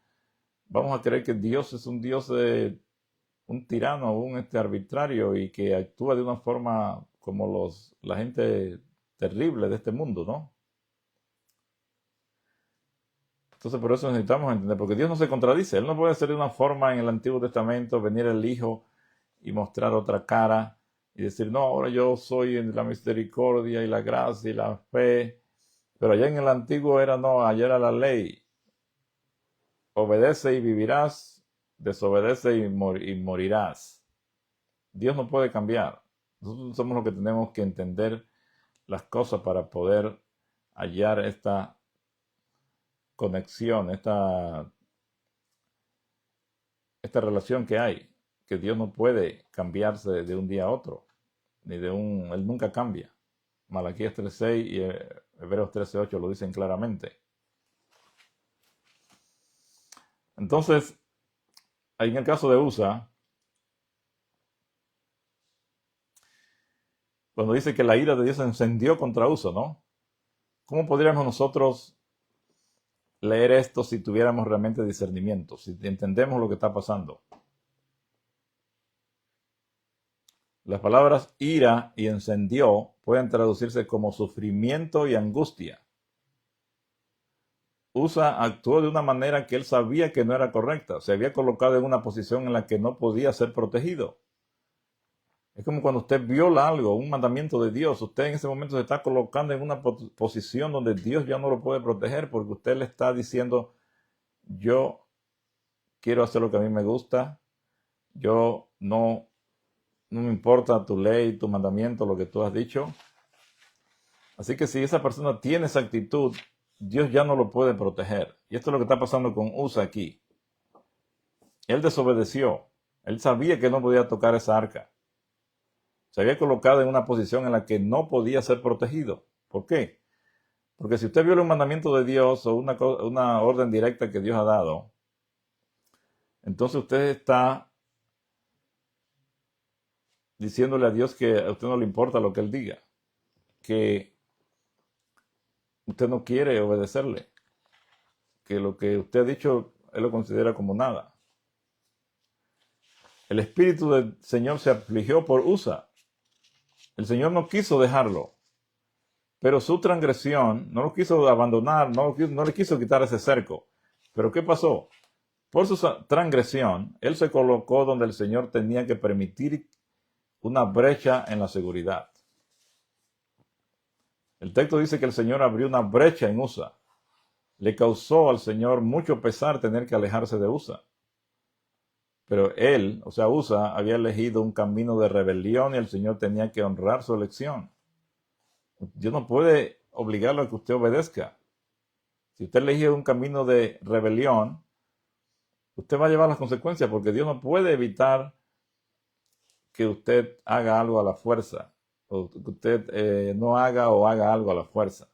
vamos a creer que Dios es un Dios un tirano, un arbitrario y que actúa de una forma como la gente terrible de este mundo, ¿no? Entonces por eso necesitamos entender, porque Dios no se contradice. Él no puede ser de una forma en el Antiguo Testamento, venir el Hijo y mostrar otra cara y decir, no, ahora yo soy en la misericordia y la gracia y la fe. Pero allá en el Antiguo no, allá era la ley. Obedece y vivirás, desobedece y morirás. Dios no puede cambiar. Nosotros somos los que tenemos que entender las cosas para poder hallar esta conexión, esta relación que hay, que Dios no puede cambiarse de un día a otro, Él nunca cambia. Malaquías 3:6 y Hebreos 13:8 lo dicen claramente. Entonces, en el caso de Usa, cuando dice que la ira de Dios se encendió contra Usa, ¿no? ¿Cómo podríamos nosotros leer esto si tuviéramos realmente discernimiento, si entendemos lo que está pasando? Las palabras ira y encendió pueden traducirse como sufrimiento y angustia. Usa actuó de una manera que él sabía que no era correcta. Se había colocado en una posición en la que no podía ser protegido. Es como cuando usted viola algo, un mandamiento de Dios. Usted en ese momento se está colocando en una posición donde Dios ya no lo puede proteger porque usted le está diciendo, yo quiero hacer lo que a mí me gusta, yo no me importa tu ley, tu mandamiento, lo que tú has dicho. Así que si esa persona tiene esa actitud, Dios ya no lo puede proteger. Y esto es lo que está pasando con Usa aquí. Él desobedeció. Él sabía que no podía tocar esa arca. Se había colocado en una posición en la que no podía ser protegido. ¿Por qué? Porque si usted viola un mandamiento de Dios o una orden directa que Dios ha dado, entonces usted está diciéndole a Dios que a usted no le importa lo que Él diga, que usted no quiere obedecerle, que lo que usted ha dicho Él lo considera como nada. El Espíritu del Señor se afligió por Usa. El Señor no quiso dejarlo, pero su transgresión no lo quiso abandonar, no le quiso quitar ese cerco. Pero ¿qué pasó? Por su transgresión, él se colocó donde el Señor tenía que permitir una brecha en la seguridad. El texto dice que el Señor abrió una brecha en Usa. Le causó al Señor mucho pesar tener que alejarse de Usa. Pero él, o sea, Usa, había elegido un camino de rebelión y el Señor tenía que honrar su elección. Dios no puede obligarlo a que usted obedezca. Si usted elige un camino de rebelión, usted va a llevar las consecuencias porque Dios no puede evitar que usted haga algo a la fuerza o que usted no haga o haga algo a la fuerza.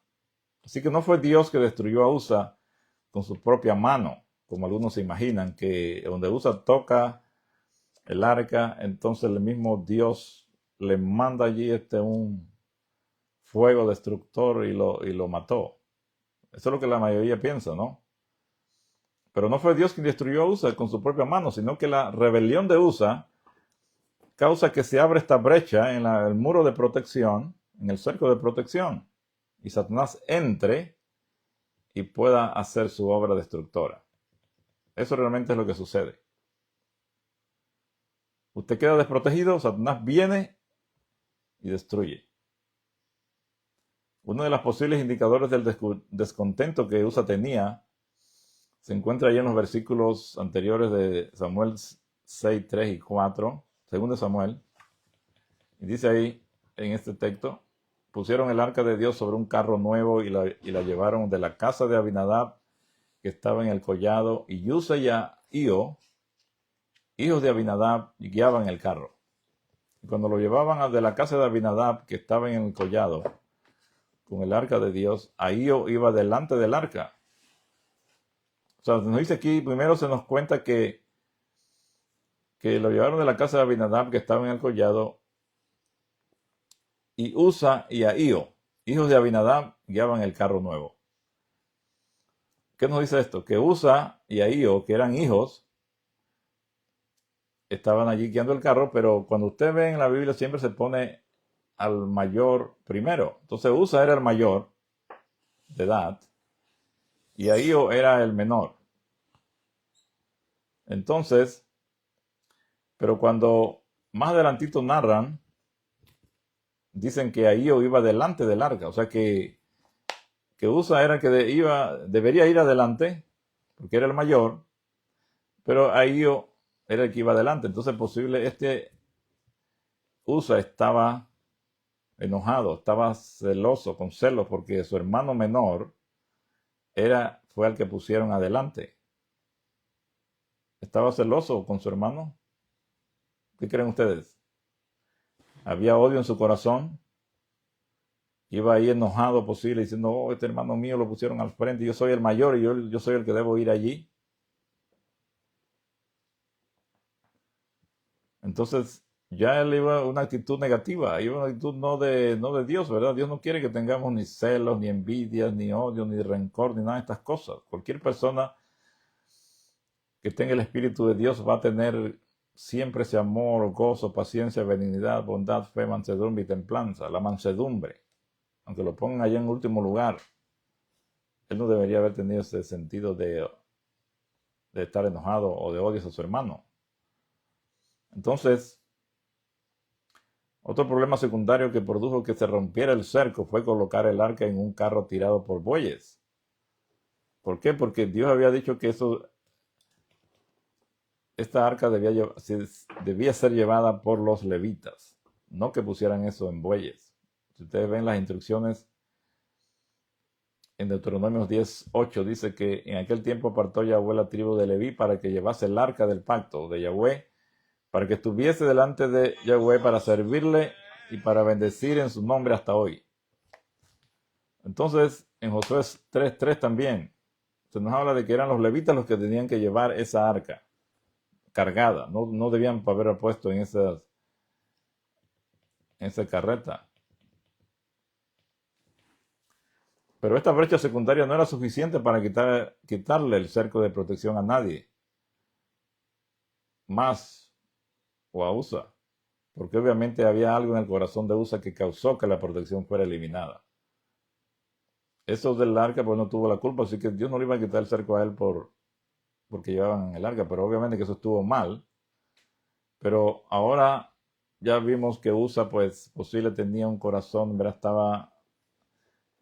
Así que no fue Dios que destruyó a Usa con su propia mano, como algunos se imaginan, que donde Usa toca el arca, entonces el mismo Dios le manda allí un fuego destructor y lo mató. Eso es lo que la mayoría piensa, ¿no? Pero no fue Dios quien destruyó a Usa con su propia mano, sino que la rebelión de Usa causa que se abra esta brecha en el muro de protección, en el cerco de protección, y Satanás entre y pueda hacer su obra destructora. Eso realmente es lo que sucede. Usted queda desprotegido, Satanás viene y destruye. Uno de los posibles indicadores del descontento que Usa tenía se encuentra ahí en los versículos anteriores de Samuel 6, 3 y 4, segundo Samuel. Y dice ahí, en este texto, pusieron el arca de Dios sobre un carro nuevo y la llevaron de la casa de Abinadab, que estaba en el collado, y Usa y Ahío, hijos de Abinadab, guiaban el carro. Y cuando lo llevaban de la casa de Abinadab, que estaba en el collado, con el arca de Dios, Ahío iba delante del arca. O sea, nos dice aquí, primero se nos cuenta que lo llevaron de la casa de Abinadab, que estaba en el collado, y Usa y Ahío, hijos de Abinadab, guiaban el carro nuevo. ¿Qué nos dice esto? Que Usa y Ahío, que eran hijos, estaban allí guiando el carro, pero cuando usted ve en la Biblia siempre se pone al mayor primero. Entonces Usa era el mayor de edad y Ahío era el menor. Entonces, pero cuando más adelantito narran, dicen que Ahío iba delante del arca, o sea que Usa era el que debería ir adelante, porque era el mayor, pero Ahío era el que iba adelante. Entonces posible Usa estaba enojado, estaba celoso, con celos, porque su hermano menor fue al que pusieron adelante. ¿Estaba celoso con su hermano? ¿Qué creen ustedes? ¿Había odio en su corazón? Iba ahí enojado posible, diciendo, oh, este hermano mío lo pusieron al frente, yo soy el mayor y yo soy el que debo ir allí. Entonces, ya él iba una actitud negativa, iba una actitud no de Dios, ¿verdad? Dios no quiere que tengamos ni celos, ni envidias, ni odio, ni rencor, ni nada de estas cosas. Cualquier persona que tenga el Espíritu de Dios va a tener siempre ese amor, gozo, paciencia, benignidad, bondad, fe, mansedumbre y templanza. La mansedumbre, aunque lo pongan allá en último lugar, él no debería haber tenido ese sentido de estar enojado o de odio a su hermano. Entonces, Otro problema secundario que produjo que se rompiera el cerco fue colocar el arca en un carro tirado por bueyes. ¿Por qué? Porque Dios había dicho que esta arca debía ser llevada por los levitas, no que pusieran eso en bueyes. Si ustedes ven las instrucciones en Deuteronomio 10:8, dice que en aquel tiempo apartó Yahweh la tribu de Leví para que llevase el arca del pacto de Yahweh, para que estuviese delante de Yahweh para servirle y para bendecir en su nombre hasta hoy. Entonces, en Josué 3:3 también se nos habla de que eran los levitas los que tenían que llevar esa arca cargada, no debían haberla puesto en esa carreta. Pero esta brecha secundaria no era suficiente para quitarle el cerco de protección a nadie más o a Usa, porque obviamente había algo en el corazón de Usa que causó que la protección fuera eliminada. Eso del arca pues no tuvo la culpa, así que Dios no le iba a quitar el cerco a él porque llevaban el arca, pero obviamente que eso estuvo mal. Pero ahora ya vimos que Usa pues posible tenía un corazón, ¿verdad? Estaba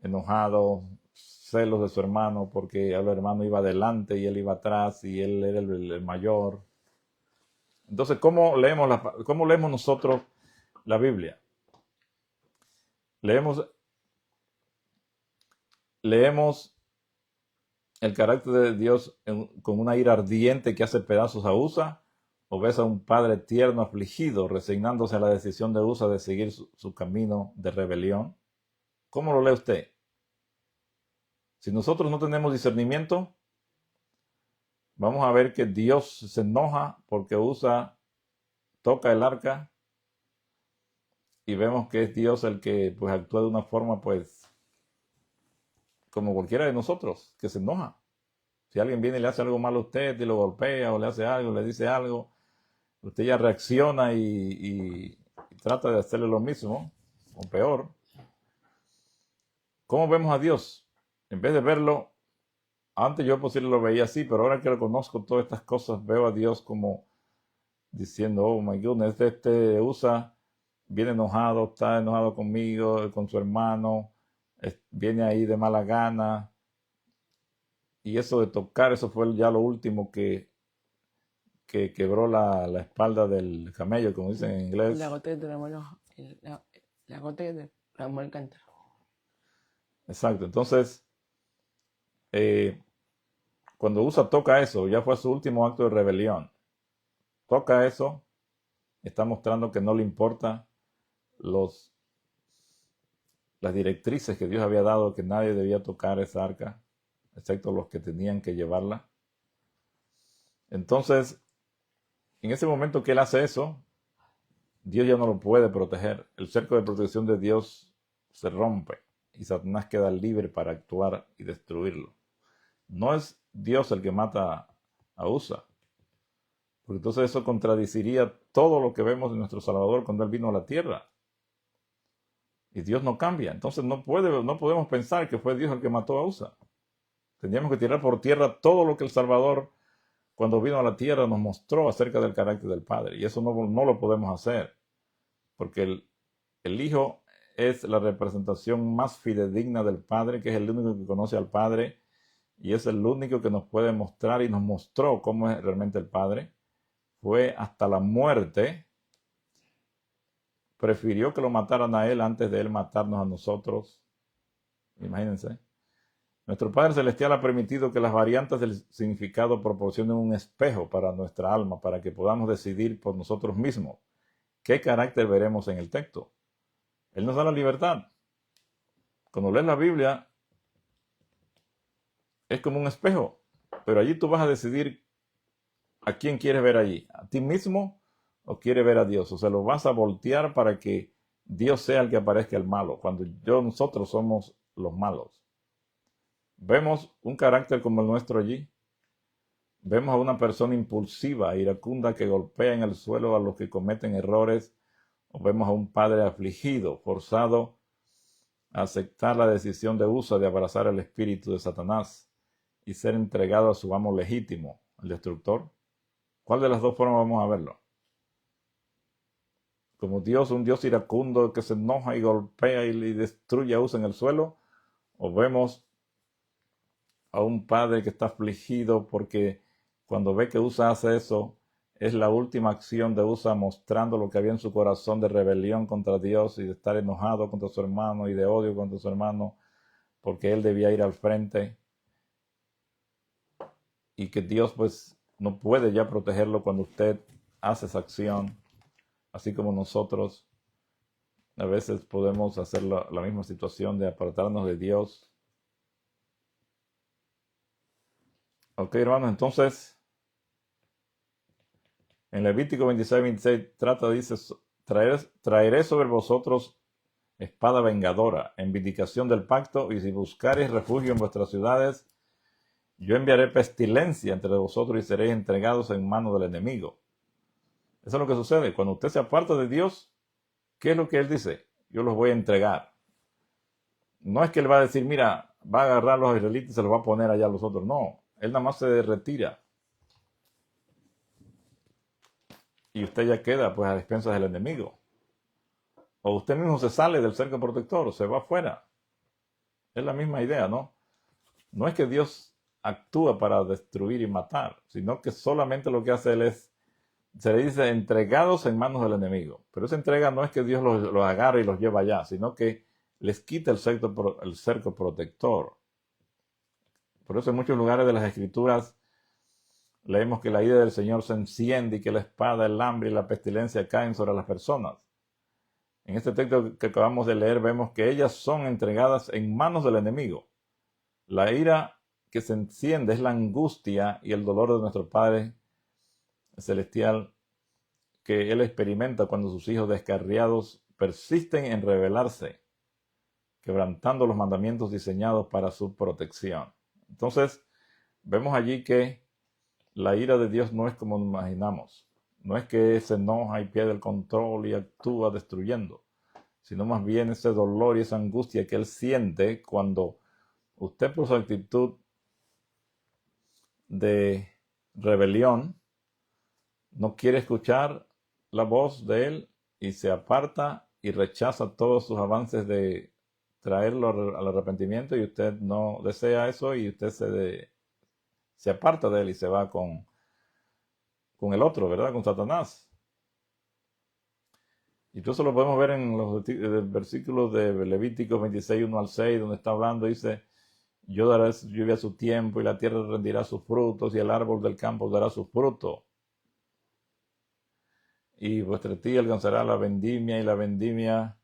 enojado, celos de su hermano, porque el hermano iba adelante y él iba atrás y él era el mayor. Entonces, ¿cómo leemos nosotros la Biblia? Leemos el carácter de Dios con una ira ardiente que hace pedazos a Usa, o ves a un padre tierno afligido resignándose a la decisión de Usa de seguir su camino de rebelión. ¿Cómo lo lee usted? Si nosotros no tenemos discernimiento, vamos a ver que Dios se enoja porque Usa toca el arca y vemos que es Dios el que pues actúa de una forma pues como cualquiera de nosotros, que se enoja. Si alguien viene y le hace algo malo a usted y lo golpea o le hace algo, le dice algo, usted ya reacciona y trata de hacerle lo mismo o peor. ¿Cómo vemos a Dios? En vez de verlo, antes yo posible lo veía así, pero ahora que lo conozco todas estas cosas, veo a Dios como diciendo, oh my goodness, este Usa viene enojado, está enojado conmigo, con su hermano, viene ahí de mala gana. Y eso de tocar, eso fue ya lo último que quebró la espalda del camello, como dicen en inglés. La gota que derramó el cántaro. Exacto, entonces, cuando Usa toca eso, ya fue su último acto de rebelión. Toca eso, está mostrando que no le importa las directrices que Dios había dado, que nadie debía tocar esa arca, excepto los que tenían que llevarla. Entonces, en ese momento que él hace eso, Dios ya no lo puede proteger. El cerco de protección de Dios se rompe y Satanás queda libre para actuar y destruirlo. No es Dios el que mata a Usa, porque entonces eso contradiciría todo lo que vemos de nuestro Salvador cuando Él vino a la tierra. Y Dios no cambia. Entonces no podemos pensar que fue Dios el que mató a Usa. Tendríamos que tirar por tierra todo lo que el Salvador, cuando vino a la tierra, nos mostró acerca del carácter del Padre. Y eso no lo podemos hacer, porque el Hijo es la representación más fidedigna del Padre, que es el único que conoce al Padre, y es el único que nos puede mostrar y nos mostró cómo es realmente el Padre. Fue hasta la muerte, prefirió que lo mataran a Él antes de Él matarnos a nosotros. Imagínense. Nuestro Padre Celestial ha permitido que las variantes del significado proporcionen un espejo para nuestra alma, para que podamos decidir por nosotros mismos qué carácter veremos en el texto. Él nos da la libertad. Cuando lees la Biblia, es como un espejo, pero allí tú vas a decidir a quién quieres ver allí, a ti mismo o quieres ver a Dios. O sea, lo vas a voltear para que Dios sea el que aparezca el malo, cuando nosotros somos los malos. Vemos un carácter como el nuestro allí. Vemos a una persona impulsiva, iracunda, que golpea en el suelo a los que cometen errores. O vemos a un padre afligido, forzado a aceptar la decisión de Usa de abrazar el espíritu de Satanás y ser entregado a su amo legítimo, el destructor. ¿Cuál de las dos formas vamos a verlo? como Dios, un Dios iracundo que se enoja y golpea y destruye a Usa en el suelo, o vemos a un padre que está afligido porque cuando ve que Usa hace eso, es la última acción de Usa mostrando lo que había en su corazón de rebelión contra Dios y de estar enojado contra su hermano y de odio contra su hermano porque él debía ir al frente y que Dios pues no puede ya protegerlo cuando usted hace esa acción, así como nosotros a veces podemos hacer la misma situación de apartarnos de Dios. Ok, hermanos, entonces en Levítico 26 dice, traeré sobre vosotros espada vengadora, en vindicación del pacto, y si buscareis refugio en vuestras ciudades, yo enviaré pestilencia entre vosotros y seréis entregados en manos del enemigo. Eso es lo que sucede. Cuando usted se aparta de Dios, ¿qué es lo que Él dice? Yo los voy a entregar. No es que Él va a decir, mira, va a agarrar a los israelitas y se los va a poner allá a los otros. No, Él nada más se retira. Y usted ya queda pues a expensas del enemigo. O usted mismo se sale del cerco protector, o se va afuera. Es la misma idea, ¿no? No es que Dios actúa para destruir y matar, sino que solamente lo que hace Él es, se le dice, entregados en manos del enemigo. Pero esa entrega no es que Dios los agarre y los lleva allá, sino que les quita el cerco protector. Por eso en muchos lugares de las Escrituras leemos que la ira del Señor se enciende y que la espada, el hambre y la pestilencia caen sobre las personas. En este texto que acabamos de leer vemos que ellas son entregadas en manos del enemigo. La ira que se enciende es la angustia y el dolor de nuestro Padre Celestial que Él experimenta cuando sus hijos descarriados persisten en rebelarse, quebrantando los mandamientos diseñados para su protección. Entonces, vemos allí que la ira de Dios no es como nos imaginamos. No es que se enoja y pierde el control y actúa destruyendo, sino más bien ese dolor y esa angustia que Él siente cuando usted, por su actitud de rebelión, no quiere escuchar la voz de Él y se aparta y rechaza todos sus avances de traerlo al arrepentimiento, y usted no desea eso y usted se aparta de Él y se va con el otro, ¿verdad? Con Satanás. Y todo eso lo podemos ver en los versículos de Levítico 26, 1 al 6, donde está hablando, dice, yo daré lluvia a su tiempo y la tierra rendirá sus frutos y el árbol del campo dará su fruto. Y vuestra tía alcanzará la vendimia y la vendimia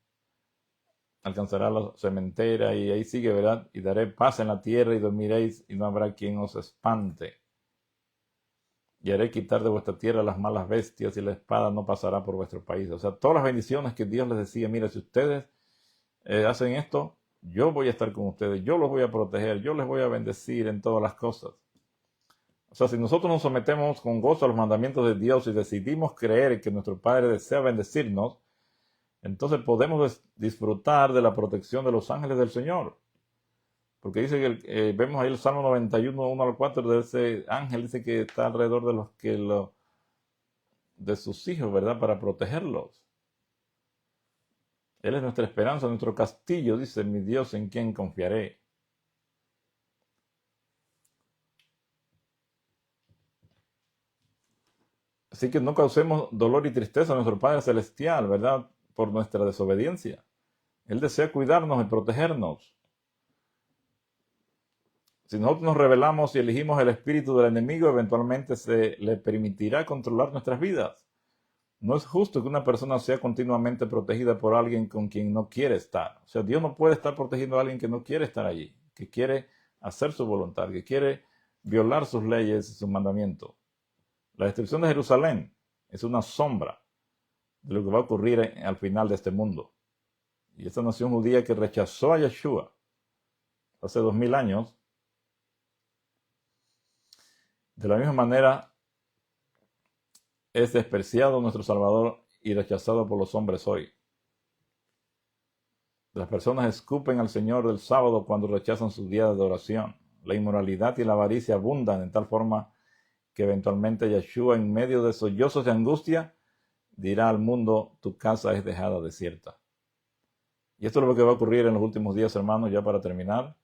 alcanzará la sementera, y ahí sigue, ¿verdad? Y daré paz en la tierra y dormiréis y no habrá quien os espante. Y haré quitar de vuestra tierra las malas bestias y la espada no pasará por vuestro país. O sea, todas las bendiciones que Dios les decía, mira, si ustedes hacen esto, yo voy a estar con ustedes, yo los voy a proteger, yo les voy a bendecir en todas las cosas. O sea, si nosotros nos sometemos con gozo a los mandamientos de Dios y decidimos creer que nuestro Padre desea bendecirnos, entonces podemos disfrutar de la protección de los ángeles del Señor. Porque dice que vemos ahí el Salmo 91, 1 al 4, de ese ángel, dice que está alrededor de de sus hijos, ¿verdad? Para protegerlos. Él es nuestra esperanza, nuestro castillo, dice mi Dios, en quien confiaré. Así que no causemos dolor y tristeza a nuestro Padre Celestial, ¿verdad? Por nuestra desobediencia. Él desea cuidarnos y protegernos. Si nosotros nos rebelamos y elegimos el espíritu del enemigo, eventualmente se le permitirá controlar nuestras vidas. No es justo que una persona sea continuamente protegida por alguien con quien no quiere estar. O sea, Dios no puede estar protegiendo a alguien que no quiere estar allí, que quiere hacer su voluntad, que quiere violar sus leyes y sus mandamientos. La destrucción de Jerusalén es una sombra de lo que va a ocurrir al final de este mundo. Y esta nación judía que rechazó a Yeshua hace 2000 años, de la misma manera es despreciado nuestro Salvador y rechazado por los hombres hoy. Las personas escupen al Señor del sábado cuando rechazan sus días de oración. La inmoralidad y la avaricia abundan en tal forma que eventualmente Yeshua, en medio de sollozos de angustia, dirá al mundo, tu casa es dejada desierta. Y esto es lo que va a ocurrir en los últimos días, hermanos, ya para terminar.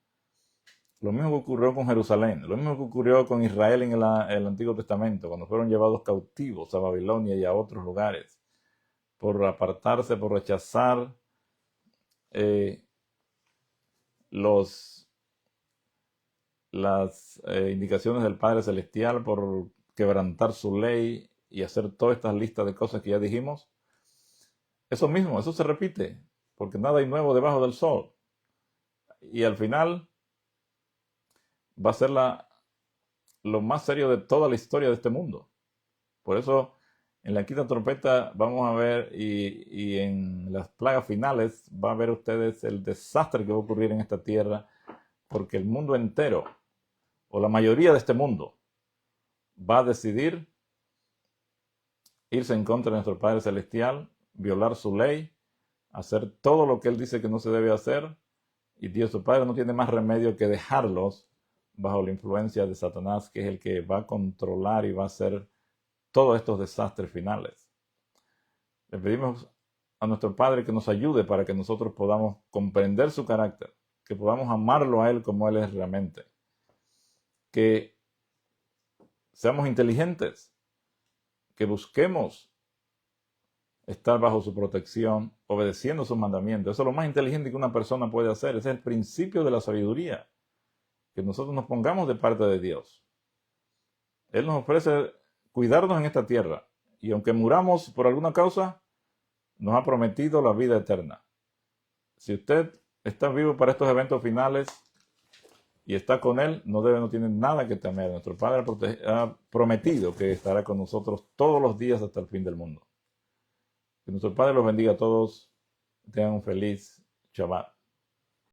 Lo mismo que ocurrió con Jerusalén, lo mismo que ocurrió con Israel en el Antiguo Testamento, cuando fueron llevados cautivos a Babilonia y a otros lugares, por apartarse, por rechazar eh, las indicaciones del Padre Celestial, por quebrantar su ley y hacer todas estas listas de cosas que ya dijimos. Eso mismo, eso se repite, porque nada hay nuevo debajo del sol. Y al final va a ser lo más serio de toda la historia de este mundo. Por eso, en la quinta trompeta vamos a ver, y en las plagas finales, va a ver ustedes el desastre que va a ocurrir en esta tierra, porque el mundo entero, o la mayoría de este mundo, va a decidir irse en contra de nuestro Padre Celestial, violar su ley, hacer todo lo que Él dice que no se debe hacer, y Dios su Padre no tiene más remedio que dejarlos bajo la influencia de Satanás, que es el que va a controlar y va a hacer todos estos desastres finales. Le pedimos a nuestro Padre que nos ayude para que nosotros podamos comprender su carácter, que podamos amarlo a Él como Él es realmente, que seamos inteligentes, que busquemos estar bajo su protección, obedeciendo sus mandamientos. Eso es lo más inteligente que una persona puede hacer. Ese es el principio de la sabiduría, que nosotros nos pongamos de parte de Dios. Él nos ofrece cuidarnos en esta tierra, y aunque muramos por alguna causa, nos ha prometido la vida eterna. Si usted está vivo para estos eventos finales y está con Él, no tiene nada que temer. Nuestro Padre ha prometido que estará con nosotros todos los días hasta el fin del mundo. Que nuestro Padre los bendiga a todos. Tengan un feliz Shabbat.